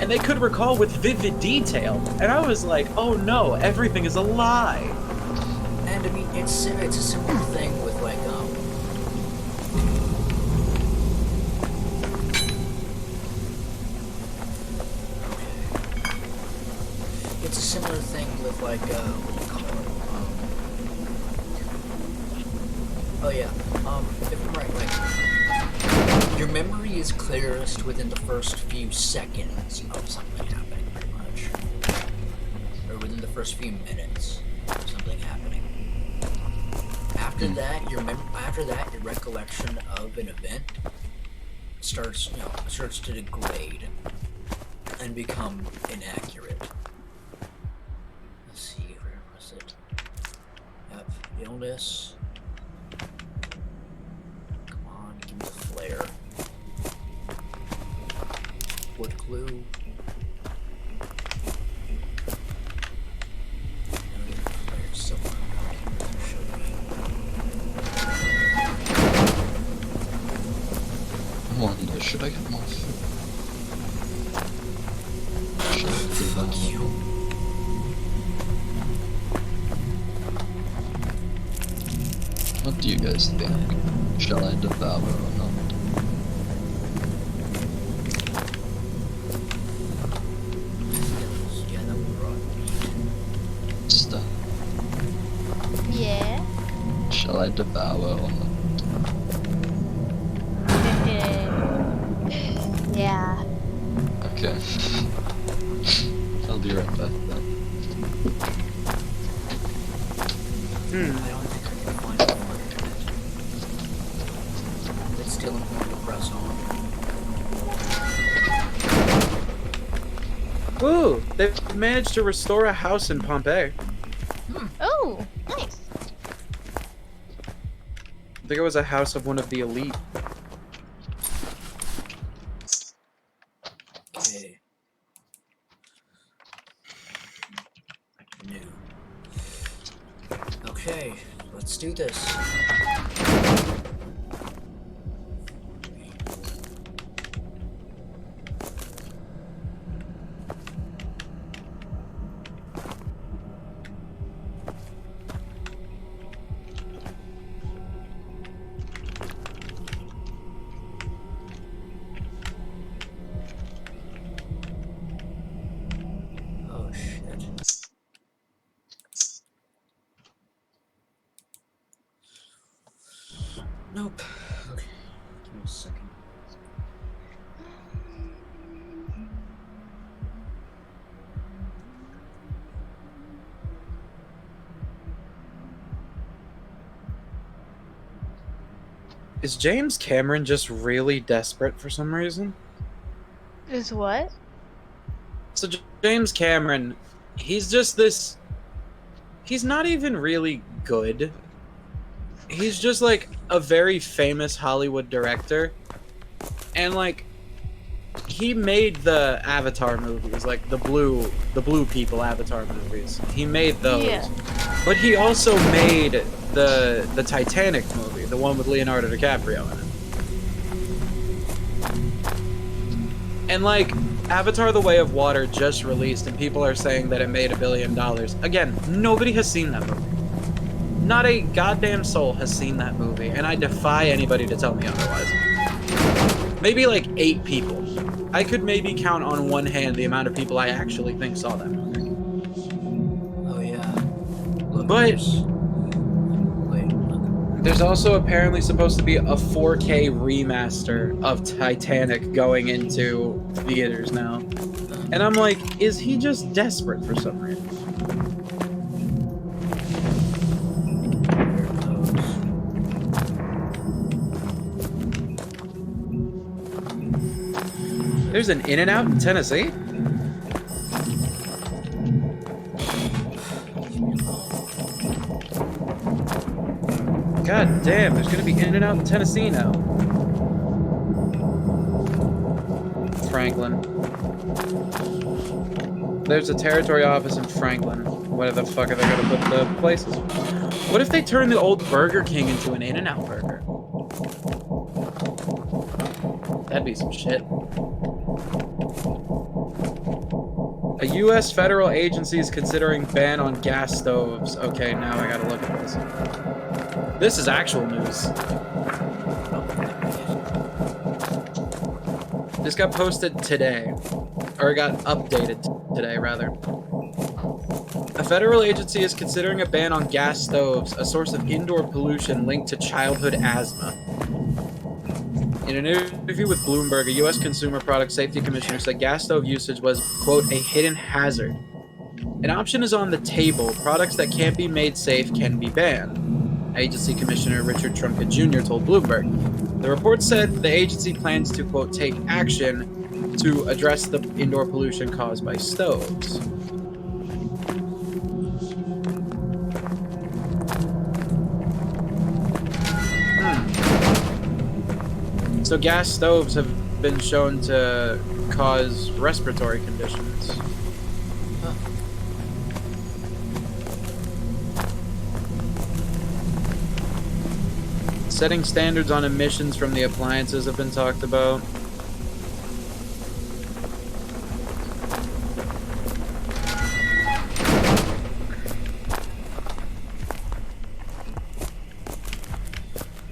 And they could recall with vivid detail. And I was like, oh no, everything is a lie. And I mean, it's a similar thing with like like, what do you call it? Oh yeah, if I'm right, like, your memory is clearest within the first few seconds of something happening, pretty much. Or within the first few minutes of something happening. After that, your recollection of an event starts to degrade and become inaccurate. Let's see, where was it? Yep, illness. Come on, give me the flare. Wood glue. Somewhere around here. There should be. I wonder, should I get more food? Should I do Fuck that? you. What do you guys think? Shall I devour or not? Yeah, that would rock. Stop. Yeah. Shall I devour or not? Yeah. Okay. I'll be right back then. I don't think I can find it on the internet. It's still important to press on. Ooh, they've managed to restore a house in Pompeii. Oh, nice. I think it was a house of one of the elite. Okay. New. Okay, let's do this. Oh shit. Nope. Okay, give me a second. Is James Cameron just really desperate for some reason? Is what? So James Cameron, he's just this. He's not even really good. He's just like a very famous Hollywood director, and like he made the Avatar movies, like the blue people Avatar movies. He made those, Yeah. but he also made the Titanic movie, the one with Leonardo DiCaprio in it. And like Avatar: The Way of Water just released, and people are saying that it made $1 billion. Again, nobody has seen that movie. Not a goddamn soul has seen that movie, and I defy anybody to tell me otherwise. Maybe like 8 people. I could maybe count on one hand the amount of people I actually think saw that movie. Oh yeah. Look, But- wait, look. There's also apparently supposed to be a 4K remaster of Titanic going into theaters now. And I'm like, is he just desperate for some reason? There it goes. There's an In-N-Out in Tennessee? God damn, there's gonna be In-N-Out in Tennessee now. Franklin. There's a territory office in Franklin. Where the fuck are they gonna put the places? What if they turn the old Burger King into an In-N-Out burger? That'd be some shit. A U.S. federal agency is considering ban on gas stoves. Okay, now I gotta look at this. This is actual news. This got posted today. Or it got updated today, rather. A federal agency is considering a ban on gas stoves, a source of indoor pollution linked to childhood asthma. In an interview with Bloomberg, a U.S. Consumer Product Safety Commissioner said gas stove usage was, quote, a hidden hazard. An option is on the table. Products that can't be made safe can be banned. Agency Commissioner Richard Trumka Jr. told Bloomberg. The report said the agency plans to, quote, take action to address the indoor pollution caused by stoves. So gas stoves have been shown to cause respiratory conditions. Huh. Setting standards on emissions from the appliances have been talked about.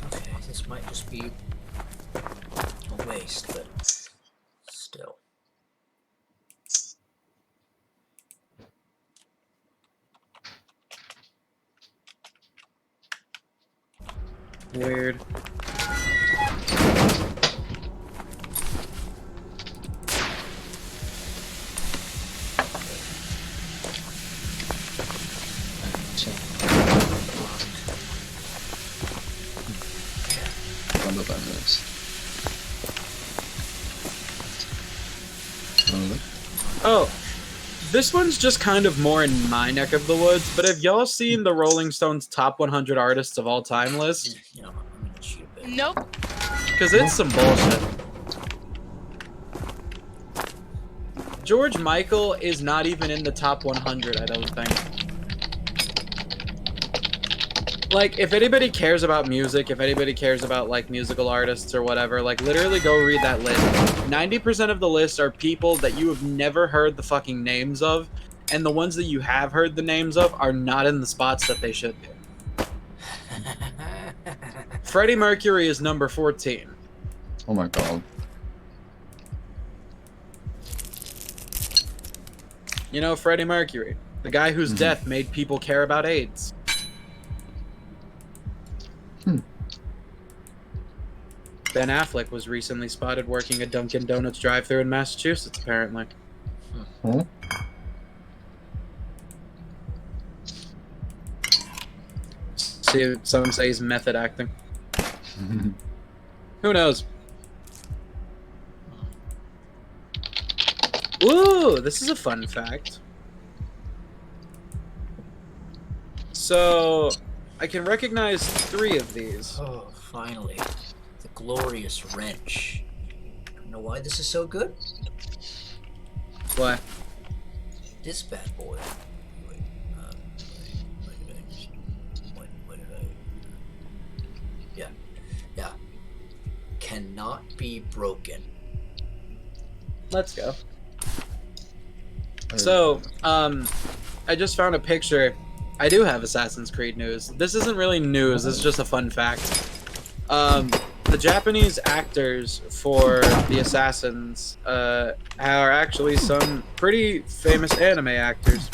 Okay, this might just be a waste, but still. Weird. Wonder about this. Oh, this one's just kind of more in my neck of the woods, but have y'all seen the Rolling Stones top 100 artists of all time list? You know, I'm gonna cheat a bit. Nope. Because it's some bullshit. George Michael is not even in the top 100, I don't think. Like, if anybody cares about music, if anybody cares about, like, musical artists or whatever, like, literally go read that list. 90% of the list are people that you have never heard the fucking names of, and the ones that you have heard the names of are not in the spots that they should be. Freddie Mercury is number 14. Oh my god. You know, Freddie Mercury, the guy whose death made people care about AIDS. Ben Affleck was recently spotted working a Dunkin' Donuts drive-thru in Massachusetts, apparently. Huh? See, some say he's method acting. Who knows? Ooh, this is a fun fact. So, I can recognize 3 of these. Oh, finally. The glorious wrench. You know why this is so good? Why? This bad boy. Wait, what did I? Yeah. Cannot be broken. Let's go. So, I just found a picture. I do have Assassin's Creed news. This isn't really news, this is just a fun fact. The Japanese actors for the Assassins are actually some pretty famous anime actors.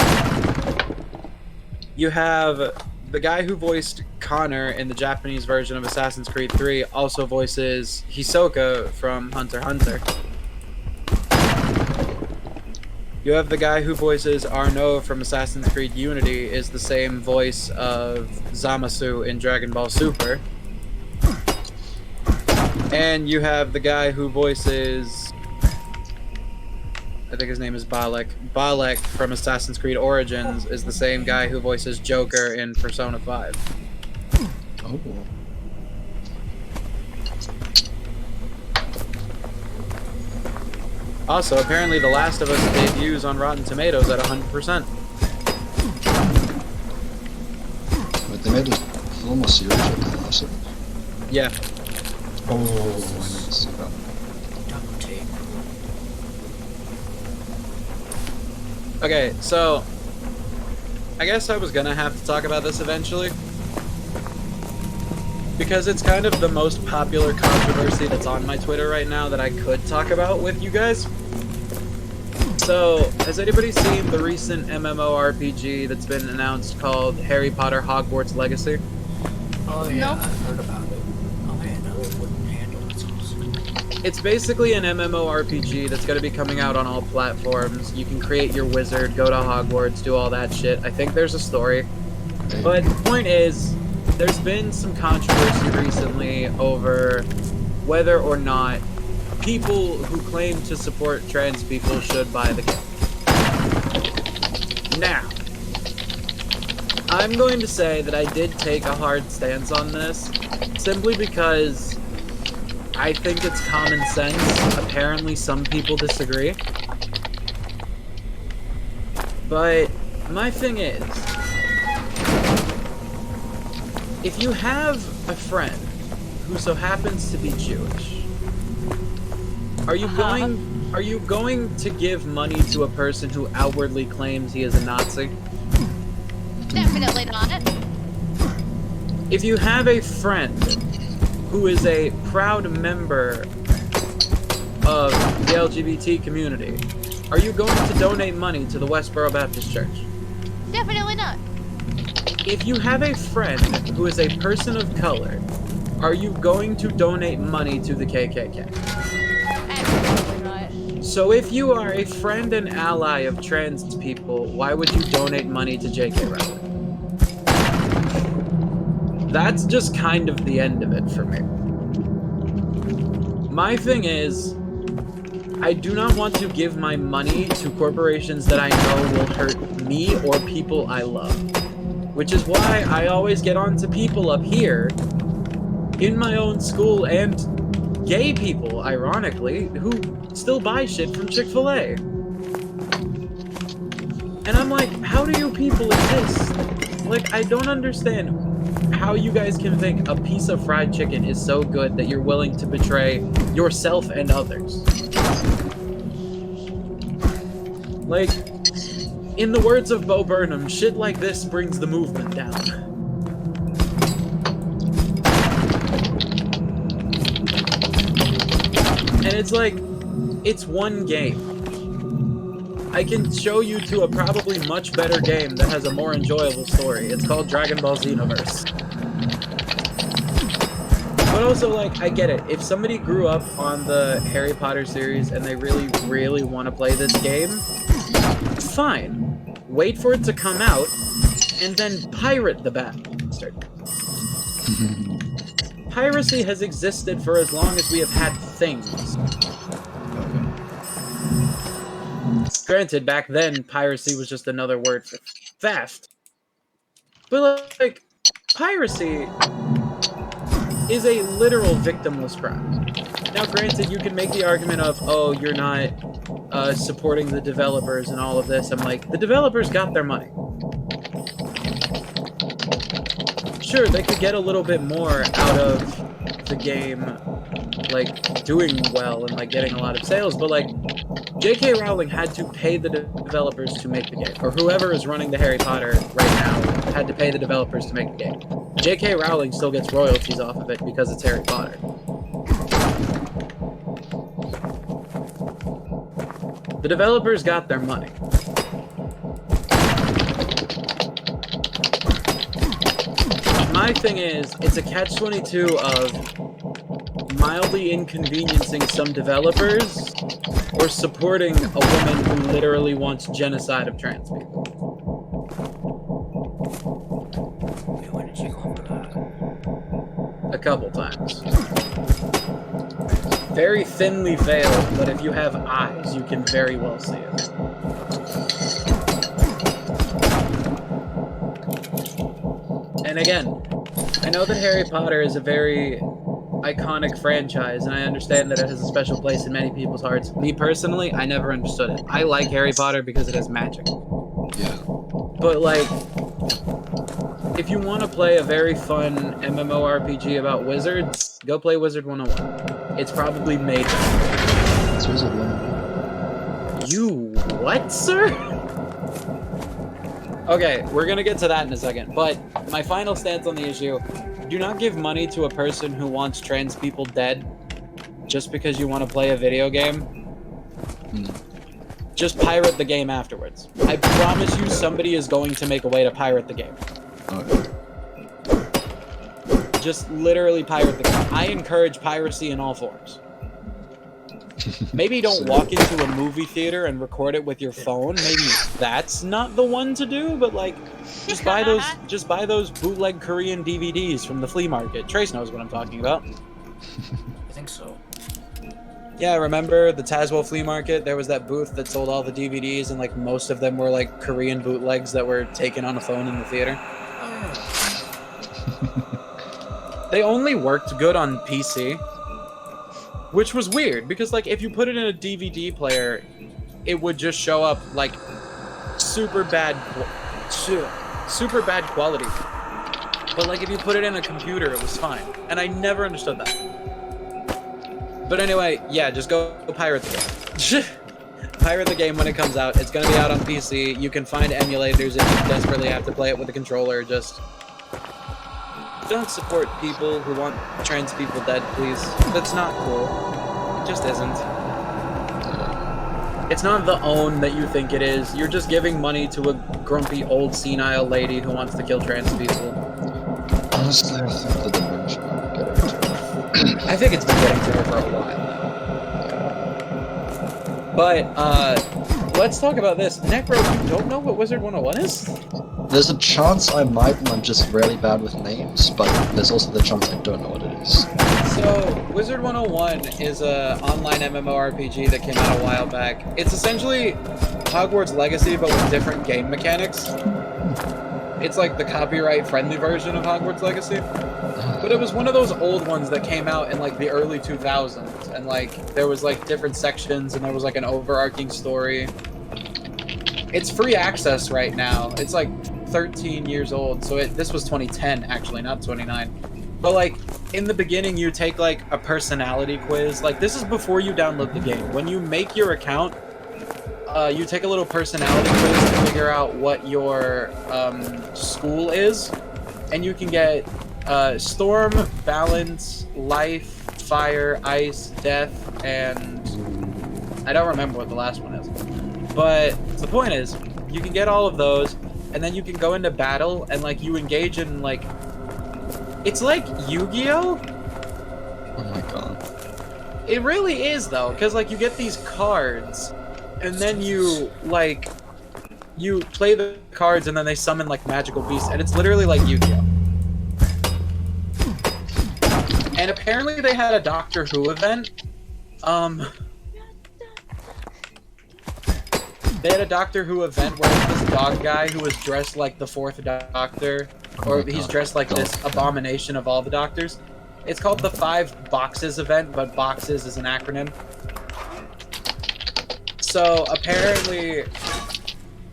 You have the guy who voiced Connor in the Japanese version of Assassin's Creed 3 also voices Hisoka from Hunter x Hunter. You have the guy who voices Arno from Assassin's Creed Unity is the same voice of Zamasu in Dragon Ball Super. And you have the guy who voices, I think his name is Balek. Balek from Assassin's Creed Origins is the same guy who voices Joker in Persona 5. Oh. Also, apparently The Last of Us debuts on Rotten Tomatoes at 100%. But they made a film or series of The Last of Us. Yeah. Oh, I didn't see that. Duct tape. Okay, so I guess I was gonna have to talk about this eventually. Because it's kind of the most popular controversy that's on my Twitter right now that I could talk about with you guys. So, has anybody seen the recent MMORPG that's been announced called Harry Potter Hogwarts Legacy? Oh yeah, Nope. I've heard about it. Oh man, another wooden handle. That's awesome. It's basically an MMORPG that's going to be coming out on all platforms. You can create your wizard, go to Hogwarts, do all that shit. I think there's a story. But the point is, there's been some controversy recently over whether or not people who claim to support trans people should buy the game. Now, I'm going to say that I did take a hard stance on this, simply because I think it's common sense. Apparently, some people disagree. But my thing is, if you have a friend who so happens to be Jewish, are you going to give money to a person who outwardly claims he is a Nazi? Definitely not. If you have a friend who is a proud member of the LGBT community, are you going to donate money to the Westboro Baptist Church? Definitely not. If you have a friend who is a person of color, are you going to donate money to the KKK? Absolutely not. So if you are a friend and ally of trans people, why would you donate money to J.K. Rowling? That's just kind of the end of it for me. My thing is, I do not want to give my money to corporations that I know will hurt me or people I love. Which is why I always get on to people up here in my own school and gay people, ironically, who still buy shit from Chick-fil-A. And I'm like, how do you people exist? Like, I don't understand how you guys can think a piece of fried chicken is so good that you're willing to betray yourself and others. Like, in the words of Bo Burnham, shit like this brings the movement down. And it's like, it's one game. I can show you to a probably much better game that has a more enjoyable story. It's called Dragon Ball Xenoverse. But also, like, I get it. If somebody grew up on the Harry Potter series and they really, really want to play this game, fine. Wait for it to come out, and then pirate the bastard. Piracy has existed for as long as we have had things. Granted, back then, piracy was just another word for theft. But, like, piracy is a literal victimless crime. Now, granted, you can make the argument of, oh, you're not supporting the developers and all of this. I'm like, the developers got their money. Sure, they could get a little bit more out of the game, like, doing well and, like, getting a lot of sales, but, like, J.K. Rowling had to pay the developers to make the game, or whoever is running the Harry Potter right now had to pay the developers to make the game. J.K. Rowling still gets royalties off of it because it's Harry Potter. The developers got their money. My thing is, it's a catch-22 of mildly inconveniencing some developers or supporting a woman who literally wants genocide of trans people. Okay, when did you go for that? A couple times. Very thinly veiled, but if you have eyes, you can very well see it. And again, I know that Harry Potter is a very iconic franchise, and I understand that it has a special place in many people's hearts. Me personally, I never understood it. I like Harry Potter because it has magic. Yeah. But, like, if you want to play a very fun MMORPG about wizards, go play Wizard 101. It's probably made better. It's Wizard 101. You what, sir? Okay, we're gonna get to that in a second, but my final stance on the issue, do not give money to a person who wants trans people dead just because you want to play a video game. just pirate the game afterwards. I promise you somebody is going to make a way to pirate the game. Okay. Just literally pirate the game. I encourage piracy in all forms. Maybe don't walk into a movie theater and record it with your phone. Maybe that's not the one to do, but like just buy those bootleg Korean DVDs from the flea market. Trace knows what I'm talking about. I think so. Yeah, remember the Tazewell flea market? There was that booth that sold all the DVDs, and like most of them were like Korean bootlegs that were taken on a phone in the theater. They only worked good on PC, which was weird because like if you put it in a DVD player, it would just show up like super bad quality. But like if you put it in a computer, it was fine, and I never understood that. But anyway, yeah, just go pirate the game. Pirate the game when it comes out. It's gonna be out on PC. You can find emulators if you desperately have to play it with a controller. Just don't support people who want trans people dead, please. That's not cool. It just isn't. It's not the own that you think it is. You're just giving money to a grumpy old senile lady who wants to kill trans people. Honestly, I think that the version I'm getting to. I think it's been getting to her for a while now. But, let's talk about this. Necro, you don't know what Wizard 101 is? There's a chance I might, and I'm just really bad with names, but there's also the chance I don't know what it is. So, Wizard 101 is an online MMORPG that came out a while back. It's essentially Hogwarts Legacy, but with different game mechanics. It's like the copyright-friendly version of Hogwarts Legacy. But it was one of those old ones that came out in like the early 2000s, and like there was like different sections, and there was like an overarching story. It's free access right now. It's like 13 years old, so this was 2010 actually, not 29. But like in the beginning, you take like a personality quiz. Like this is before you download the game. When you make your account, you take a little personality quiz to figure out what your school is, and you can get storm, balance, life, fire, ice, death, and I don't remember what the last one is. But the point is, you can get all of those, and then you can go into battle, and like you engage in like, it's like Yu-Gi-Oh! Oh my god. It really is though, because like you get these cards, and then you like, you play the cards, and then they summon like magical beasts, and it's literally like Yu-Gi-Oh! And apparently they had a Doctor Who event. They had a Doctor Who event where it's this dog guy who was dressed like the fourth Doctor, or he's dressed like this abomination of all the Doctors. It's called the 5 Boxes event, but Boxes is an acronym. So apparently,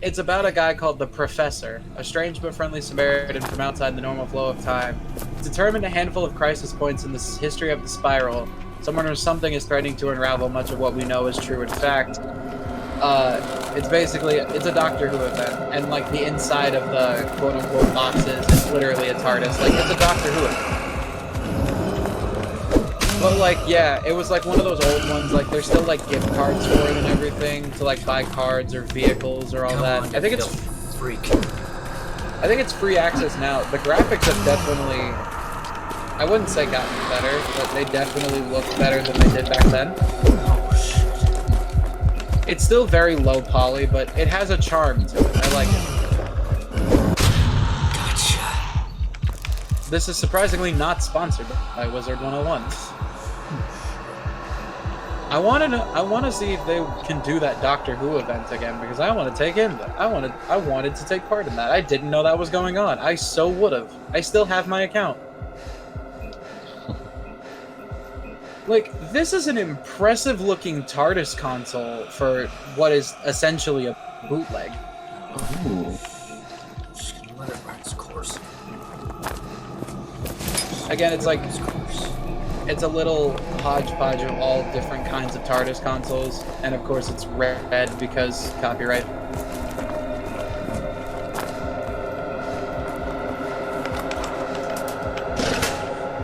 it's about a guy called the Professor, a strange but friendly Samaritan from outside the normal flow of time. Determined a handful of crisis points in the history of the spiral, someone or something is threatening to unravel much of what we know is true in fact. It's basically, it's a Doctor Who event, and like the inside of the quote-unquote boxes is literally a TARDIS. Like, it's a Doctor Who event. But like, yeah, it was like one of those old ones, like there's still like gift cards for it and everything to like buy cards or vehicles or all that. I think it's freak. I think it's free access now. The graphics have definitely, I wouldn't say gotten better, but they definitely look better than they did back then. It's still very low poly, but it has a charm to it. I like it. Gotcha. This is surprisingly not sponsored by Wizard 101. I want to see if they can do that Doctor Who event again, because I want to take in that. I wanted to take part in that. I didn't know that was going on. I so would have. I still have my account. Like, this is an impressive looking TARDIS console for what is essentially a bootleg. Ooh. Just gonna let it run its course. Again, it's like, it's a little hodgepodge of all different kinds of TARDIS consoles, and of course it's red because copyright. How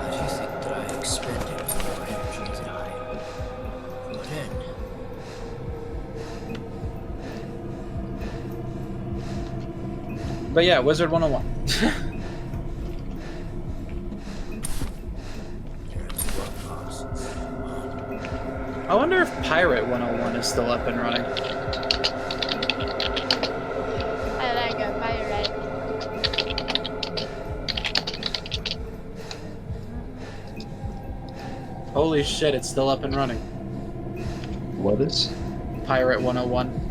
do you think that I expended the energy that I put in? But yeah, Wizard 101. I wonder if Pirate 101 is still up and running. I like a pirate. Holy shit, it's still up and running. What is? Pirate 101.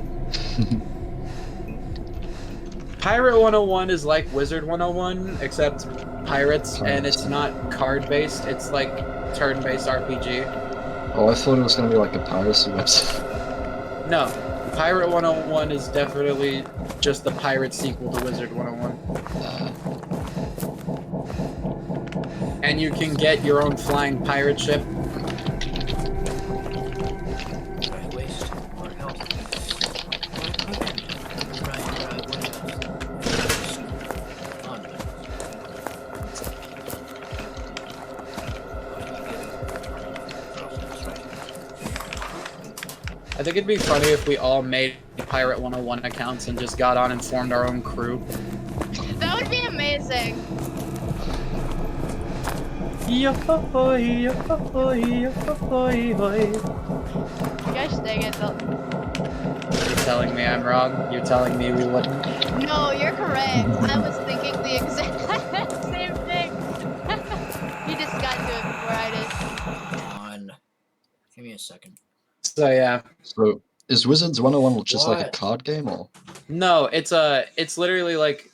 Pirate 101 is like Wizard 101, except pirates, and it's not card-based, it's like turn-based RPG. Oh, I thought it was gonna be like a piracy website. No, Pirate 101 is definitely just the pirate sequel to Wizard 101. And you can get your own flying pirate ship. I think it'd be funny if we all made Pirate 101 accounts and just got on and formed our own crew. That would be amazing. You guys dang it though. You're telling me I'm wrong? You're telling me we wouldn't? No, you're correct. I was thinking the exact same thing. You just got to it before I did. Come on. Give me a second. So yeah. So, is Wizards 101 just like a What? card game, or? No, it's literally like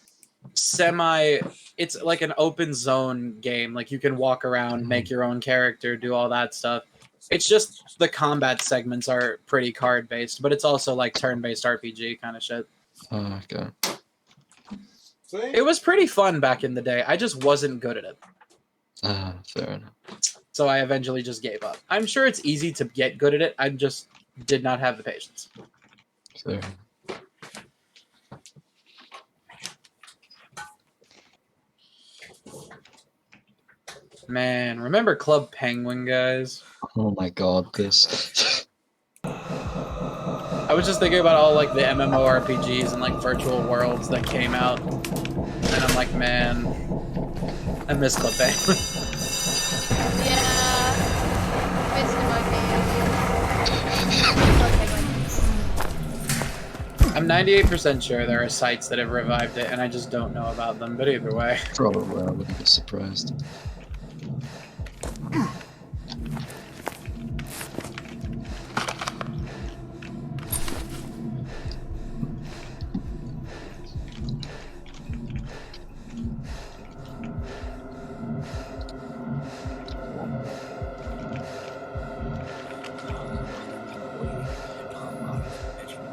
it's like an open zone game. Like you can walk around, make your own character, do all that stuff. It's just the combat segments are pretty card based, but it's also like turn based RPG kind of shit. Oh, okay. It was pretty fun back in the day. I just wasn't good at it. Fair enough. So I eventually just gave up. I'm sure it's easy to get good at it. I just did not have the patience. Fair. Man, remember Club Penguin, guys? Oh my god, this. I was just thinking about all like the MMORPGs and like virtual worlds that came out, and I'm like, man, I miss Club Penguin. Yeah. Missed my game. I'm 98% sure there are sites that have revived it, and I just don't know about them. But either way, Probably, I wouldn't be surprised.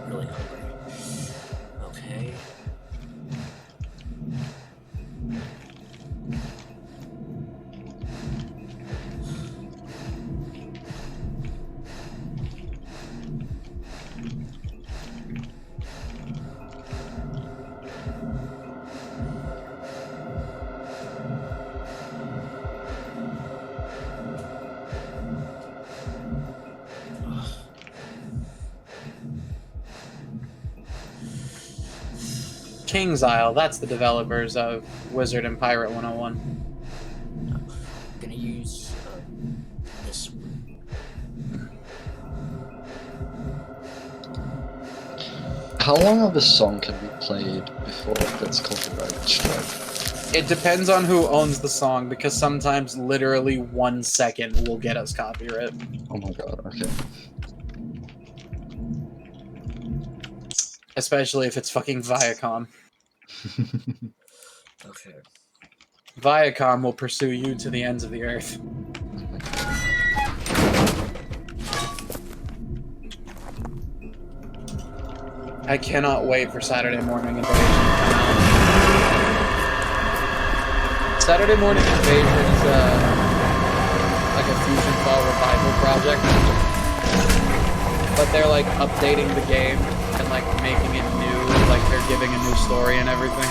Really hungry. Okay. King's Isle, that's the developers of Wizard and Pirate 101. I'm gonna use this. How long of a song can be played before it gets copyright strike? It depends on who owns the song, because sometimes literally 1 second will get us copyright. Oh my god, okay. Especially if it's fucking Viacom. Okay. Viacom will pursue you to the ends of the earth. I cannot wait for Saturday Morning Invasion to come out. Saturday Morning Invasion is like a Fusion Fall revival project, but they're like updating the game and like making it new, like they're giving a new story and everything.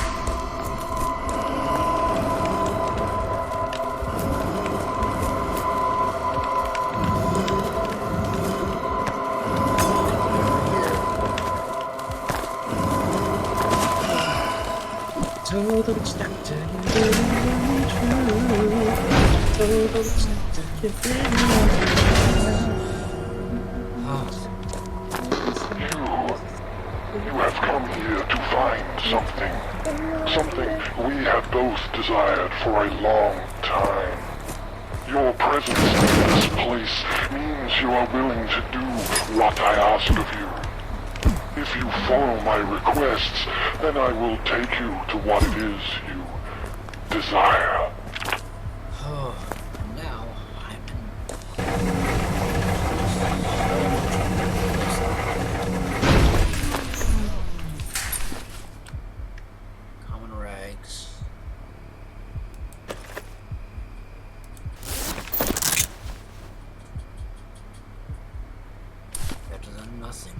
told them it's stuck to you. Told them it's stuck to You have come here to find something. Something we have both desired for a long time. Your presence in this place means you are willing to do what I ask of you. If you follow my requests, then I will take you to what it is you desire. Oh, now I'm in common rags. Better than nothing.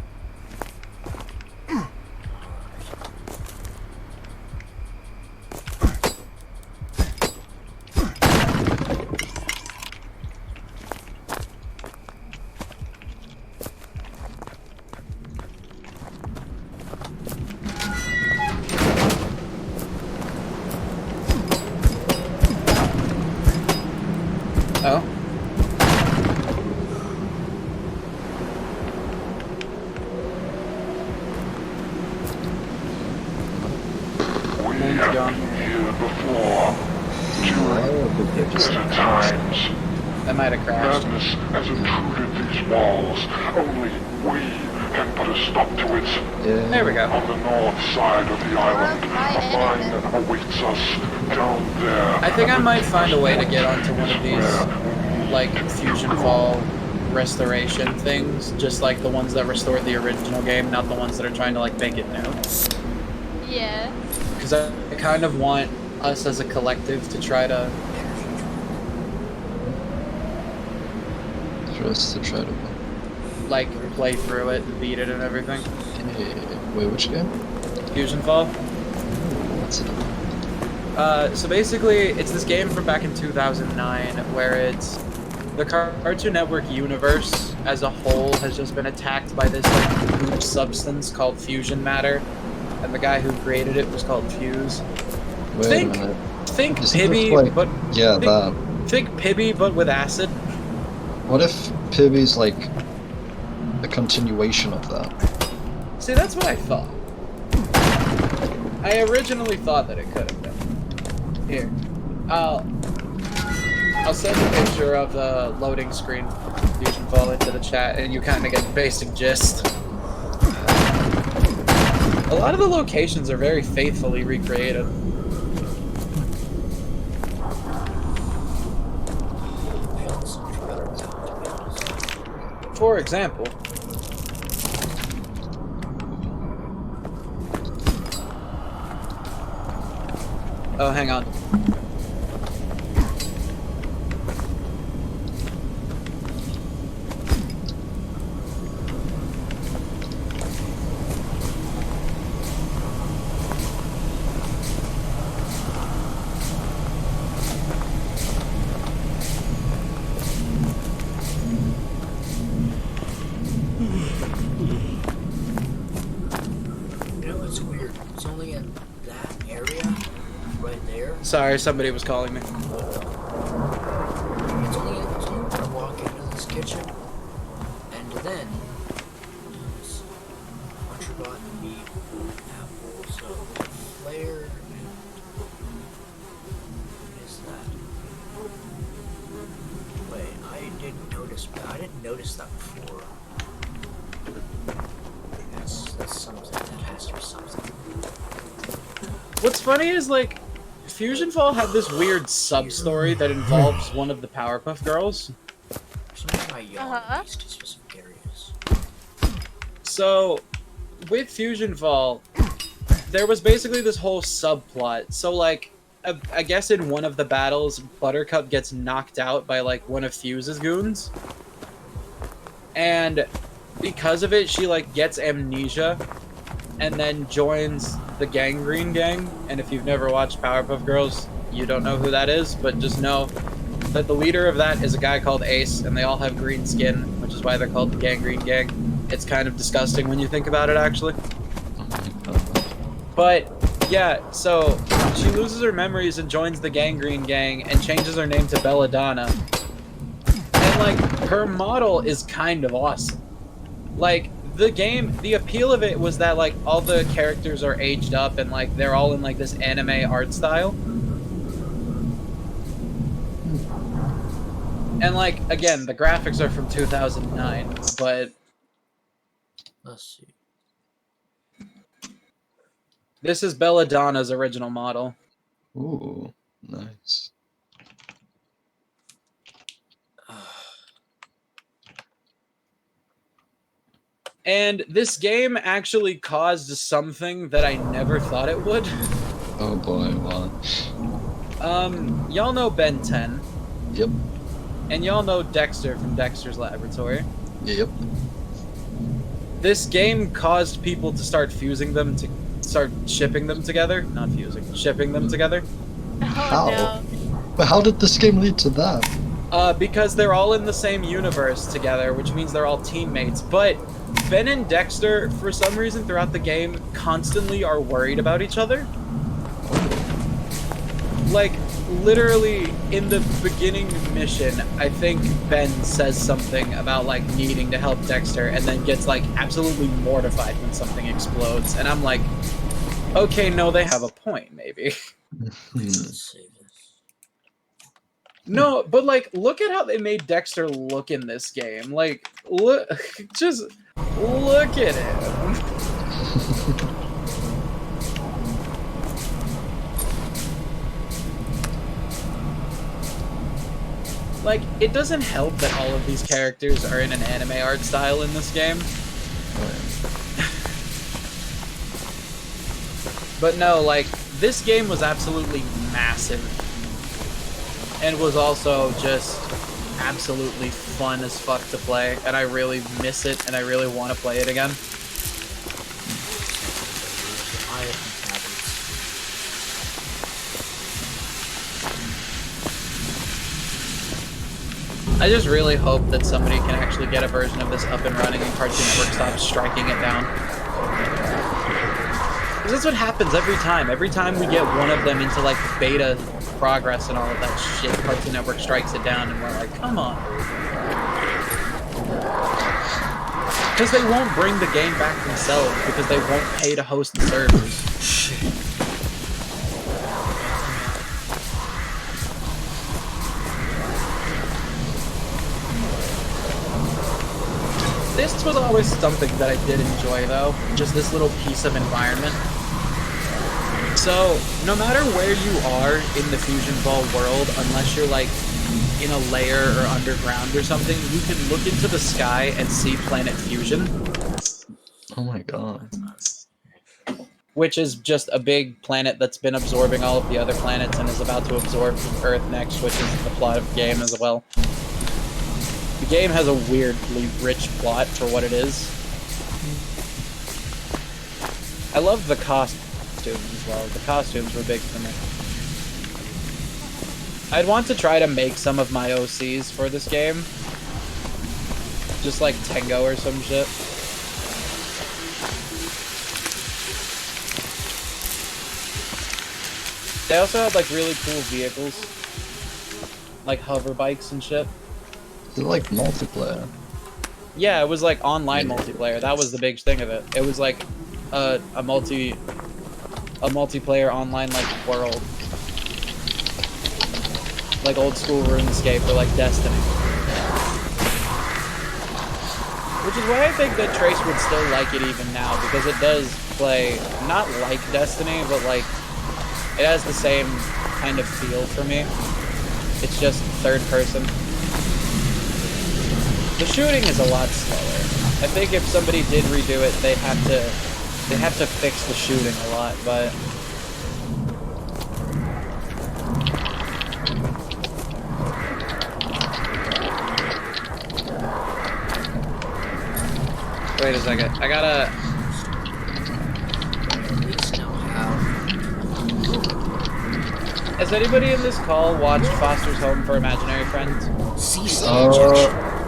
Oh. We Name's have gone. been here before. During desert times. That might have crashed. Madness has intruded these walls. Only we can put a stop to it. Yeah. There we go. On the north side of the island, a mine awaits us down there. I think I might find a way to get onto one of these, like, Fusion Fall restoration things. Just like the ones that restored the original game, not the ones that are trying to, like, make it new. Yeah. Because I kind of want us as a collective to try to... Just to try to. like, play through it and beat it and everything. Wait, which game? Fusion Fall. What's it? So basically, it's this game from back in 2009 where it's the Cartoon Network universe as a whole has just been attacked by this like goop substance called fusion matter, and the guy who created it was called Fuse. Wait think, a minute. think Isn't this Pibby, like- but Yeah, think, that. think Pibby, but with acid. What if Pibby's like a continuation of that? See, that's what I thought. I originally thought that it could have been. Here, I'll send a picture of the loading screen Fusion Fall into the chat, and you kind of get the basic gist. A lot of the locations are very faithfully recreated. For example, oh, hang on. You know, it's weird. It's only in that area, right there. Sorry, somebody was calling me. It's only when I walk into this kitchen, and then there's bunch of rotten meat, apples, flare, and what is that? Wait, I didn't notice that before. That's something. That has to be something. What's funny is, like, Fusion Fall had this weird sub-story that involves one of the Powerpuff Girls. For some reason, I yawn Uh-huh. in these two specific areas. So, with Fusion Fall, there was basically this whole subplot. So, like, I guess in one of the battles, Buttercup gets knocked out by, like, one of Fuse's goons. And because of it, she, like, gets amnesia and then joins the Gangrene Gang. And if you've never watched Powerpuff Girls, you don't know who that is, but just know that the leader of that is a guy called Ace, and they all have green skin, which is why they're called the Gangrene Gang. It's kind of disgusting when you think about it, actually. But Yeah, so she loses her memories and joins the Gangrene Gang and changes her name to Belladonna. And, like, her model is kind of awesome. Like, the game, the appeal of it was that, like, all the characters are aged up and, like, they're all in, like, this anime art style. And, like, again, the graphics are from 2009, but... Let's see. This is Belladonna's original model. Ooh, nice. And this game actually caused something that I never thought it would. Oh boy, what? Y'all know Ben 10. Yep. And y'all know Dexter from Dexter's Laboratory. Yep. This game caused people to start fusing them to start shipping them together. Not fusing, shipping them together. Oh How? no. But how did this game lead to that? Because they're all in the same universe together, which means they're all teammates. But Ben and Dexter, for some reason throughout the game, constantly are worried about each other. Like, literally, in the beginning mission, I think Ben says something about, like, needing to help Dexter, and then gets, like, absolutely mortified when something explodes. And I'm like, okay, no, they have a point, maybe. Let's see this. No, but, like, look at how they made Dexter look in this game. Like, look, just look at him. Like, it doesn't help that all of these characters are in an anime art style in this game. But no, like, this game was absolutely massive. And was also just absolutely fun as fuck to play. And I really miss it, and I really want to play it again. I have tablets. I just really hope that somebody can actually get a version of this up and running and Cartoon Network stops striking it down. Because that's what happens every time. Every time we get one of them into, like, beta progress and all of that shit, Cartoon Network strikes it down and we're like, come on. Because they won't bring the game back themselves because they won't pay to host the servers. This was always something that I did enjoy, though. Just this little piece of environment. So, no matter where you are in the Fusion Ball world, unless you're, like, in a layer or underground or something, you can look into the sky and see Planet Fusion. Oh my god. Which is just a big planet that's been absorbing all of the other planets and is about to absorb Earth next, which is the plot of the game as well. The game has a weirdly rich plot for what it is. I love the costumes as well. The costumes were big for me. I'd want to try to make some of my OCs for this game. Just like Tengo or some shit. They also had like really cool vehicles. Like hover bikes and shit. They're like multiplayer. Yeah, it was like online multiplayer. That was the big thing of it. It was like a multiplayer online like world. Like old school RuneScape or like Destiny. Which is why I think that Trace would still like it even now, because it does play not like Destiny, but like it has the same kind of feel for me. It's just third person. The shooting is a lot slower. I think if somebody did redo it, they'd have to fix the shooting a lot, but wait a second. I gotta. Has anybody in this call watched Foster's Home for Imaginary Friends?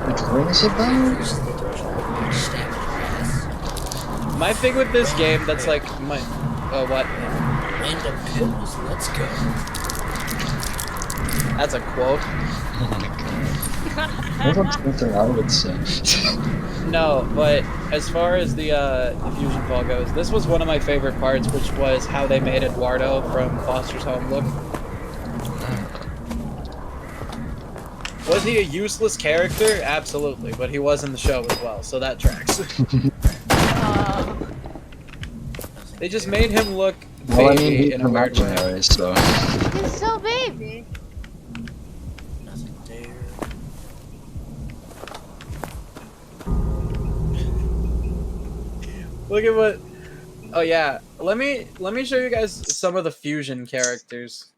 It rings a bell? My thing with this game, that's like my. What? Random pills, let's go. That's a quote. Oh my god. That's not something I would say. No, but as far as the fusion fall goes, this was one of my favorite parts, which was how they made Eduardo from Foster's Home look. Was he a useless character? Absolutely, but he was in the show as well, so that tracks. They just made him look baby Well, I mean, he's in a weird way. imaginary, so... He's so baby. Nothing there. Look at what. Oh yeah, let me show you guys some of the fusion characters.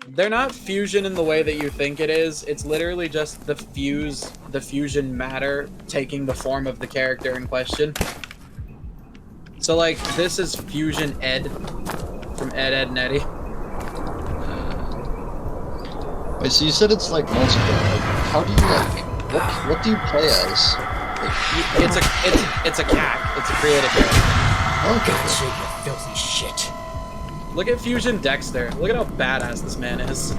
They're not fusion in the way that you think it is. It's literally just the fusion matter taking the form of the character in question. So like this is Fusion Ed from Ed, Edd n Eddy. Wait, so you said it's like multiple. Like, how do you like? What do you play as? It's a cat. It's a creative character. Okay. Gotcha, you filthy shit. Look at Fusion Dexter. Look at how badass this man is.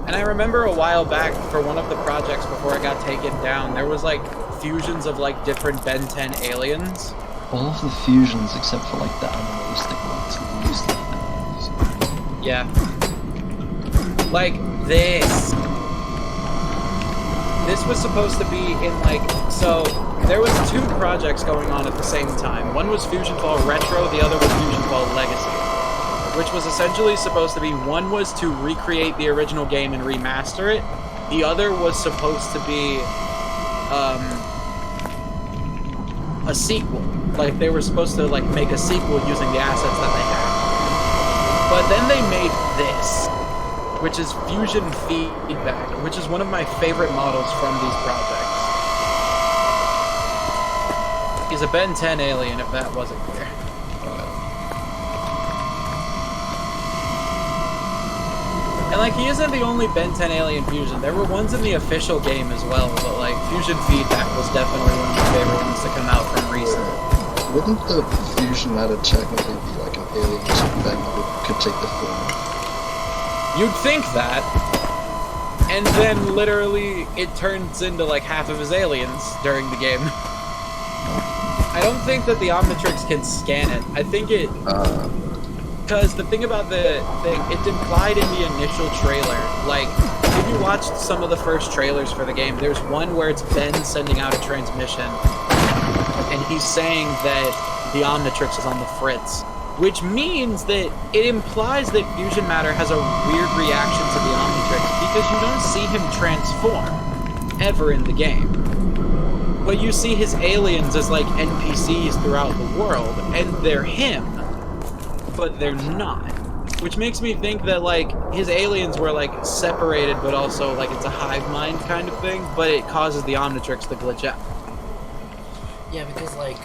And I remember a while back for one of the projects before it got taken down, there was like fusions of like different Ben 10 aliens. All of the fusions except for like the animalistic ones who use them. Yeah. Like this. This was supposed to be in like, so there was 2 projects going on at the same time. One was Fusion Fall Retro, the other was Fusion Fall Legacy. Which was essentially supposed to be, one was to recreate the original game and remaster it. The other was supposed to be a sequel. Like they were supposed to like make a sequel using the assets that they had. But then they made this, which is Fusion Feedback, which is one of my favorite models from these projects. He's a Ben 10 alien, if that wasn't clear. And like, he isn't the only Ben 10 alien fusion. There were ones in the official game as well, but like, Fusion Feedback was definitely one of my favorite ones to come out from recently. Wouldn't the fusion matter technically be like an alien or something that could take the form? You'd think that, and then literally it turns into like half of his aliens during the game. I don't think that the Omnitrix can scan it. I think it... Because the thing about the thing, it's implied in the initial trailer. Like, if you watched some of the first trailers for the game, there's one where it's Ben sending out a transmission, and he's saying that the Omnitrix is on the fritz. Which means that it implies that Fusion Matter has a weird reaction to the Omnitrix, because you don't see him transform, ever in the game. But you see his aliens as like NPCs throughout the world, and they're him. But they're not. Which makes me think that, like, his aliens were, like, separated, but also, like, it's a hive mind kind of thing, but it causes the Omnitrix to glitch out. Yeah, because, like,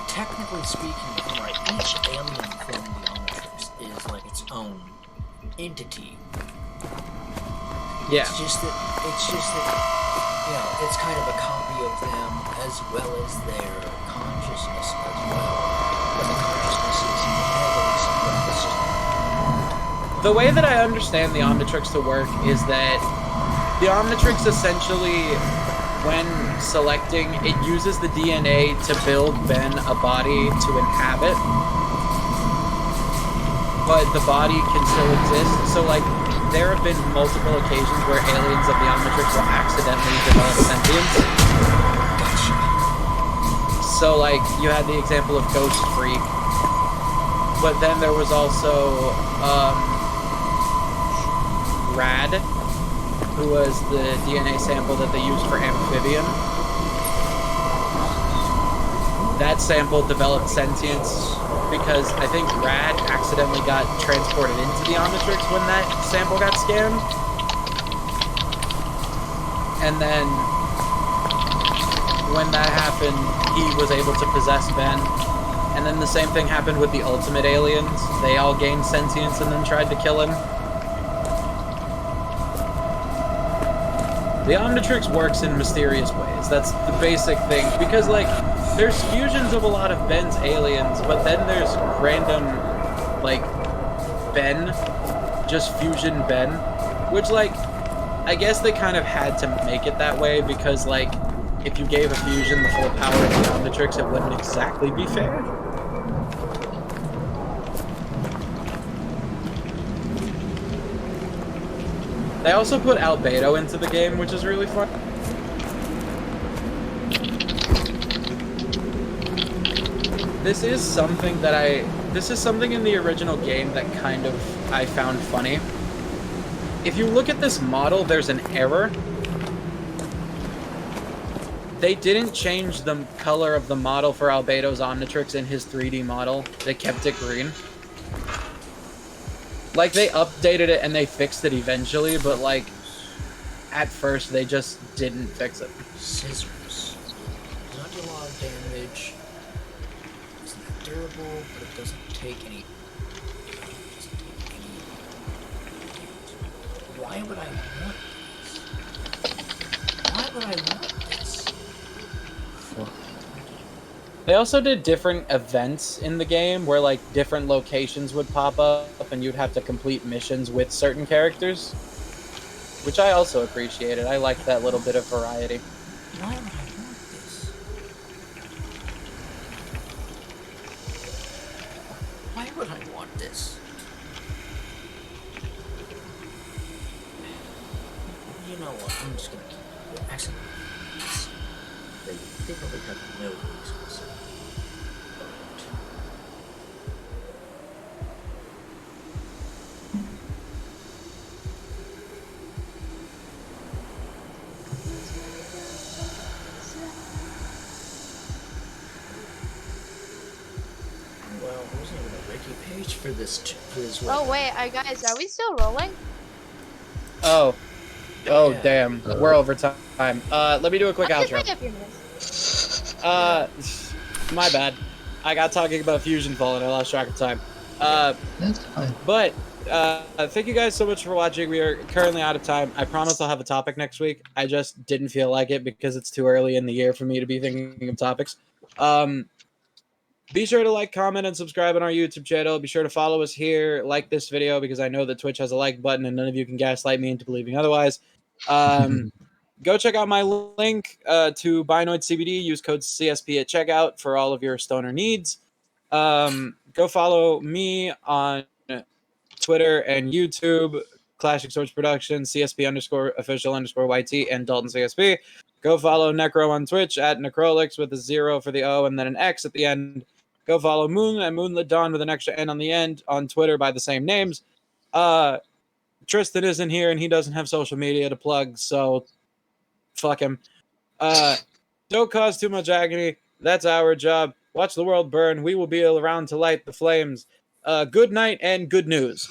technically speaking, like, each alien from the Omnitrix is, like, its own entity. Yeah. It's just that, you know, it's kind of a copy of them as well as their consciousness as well. But the consciousness is heavily suppressed. The way that I understand the Omnitrix to work is that the Omnitrix essentially, when selecting, it uses the DNA to build Ben a body to inhabit. But the body can still exist, so like, there have been multiple occasions where aliens of the Omnitrix will accidentally develop sentience. So like, you had the example of Ghost Freak, but then there was also Rad, who was the DNA sample that they used for Amphibian. That sample developed sentience because I think Rad accidentally got transported into the Omnitrix when that sample got scanned. And then when that happened, he was able to possess Ben. And then the same thing happened with the Ultimate Aliens. They all gained sentience and then tried to kill him. The Omnitrix works in mysterious ways. That's the basic thing. Because, like, there's fusions of a lot of Ben's aliens, but then there's random, like, Ben, just fusion Ben, which, like, I guess they kind of had to make it that way because, like, if you gave a fusion the full power of the Omnitrix, it wouldn't exactly be fair. They also put Albedo into the game, which is really fun. This is something in the original game that kind of I found funny. If you look at this model, there's an error. They didn't change the color of the model for Albedo's Omnitrix in his 3D model. They kept it green. Like, they updated it and they fixed it eventually, but, like, at first they just didn't fix it. Scissors. Does not do a lot of damage. It's not durable, but it doesn't take any. Why would I want this? Why would I want this? They also did different events in the game where, like, different locations would pop up and you'd have to complete missions with certain characters, which I also appreciated. I liked that little bit of variety. Why would I want this? Why would I want this? You know what? I'm just gonna keep it. Actually, they probably have no reasons. Well, there wasn't even a wiki page for this one. Oh wait, guys, are we still rolling? Oh. Oh, Yeah. damn. We're over time. Let me do a quick I'll just outro. wait a few minutes. My bad. I got talking about Fusion Fall and I lost track of time. That's fine. But, thank you guys so much for watching. We are currently out of time. I promise I'll have a topic next week. I just didn't feel like it because it's too early in the year for me to be thinking of topics. Be sure to like, comment, and subscribe on our YouTube channel. Be sure to follow us here, like this video, because I know that Twitch has a like button and none of you can gaslight me into believing otherwise. Go check out my link to Binoid CBD. Use code CSP at checkout for all of your stoner needs. Go follow me on Twitter and YouTube, Classic Swords Productions, CSP_official_YT, and Dalton CSP. Go follow Necro on Twitch at Necrolix with a 0 for the O and then an X at the end. Go follow Moon and Moonlit Dawn with an extra N on the end on Twitter by the same names. Tristan isn't here and he doesn't have social media to plug, so fuck him. Don't cause too much agony. That's our job. Watch the world burn. We will be around to light the flames. Good night and good news.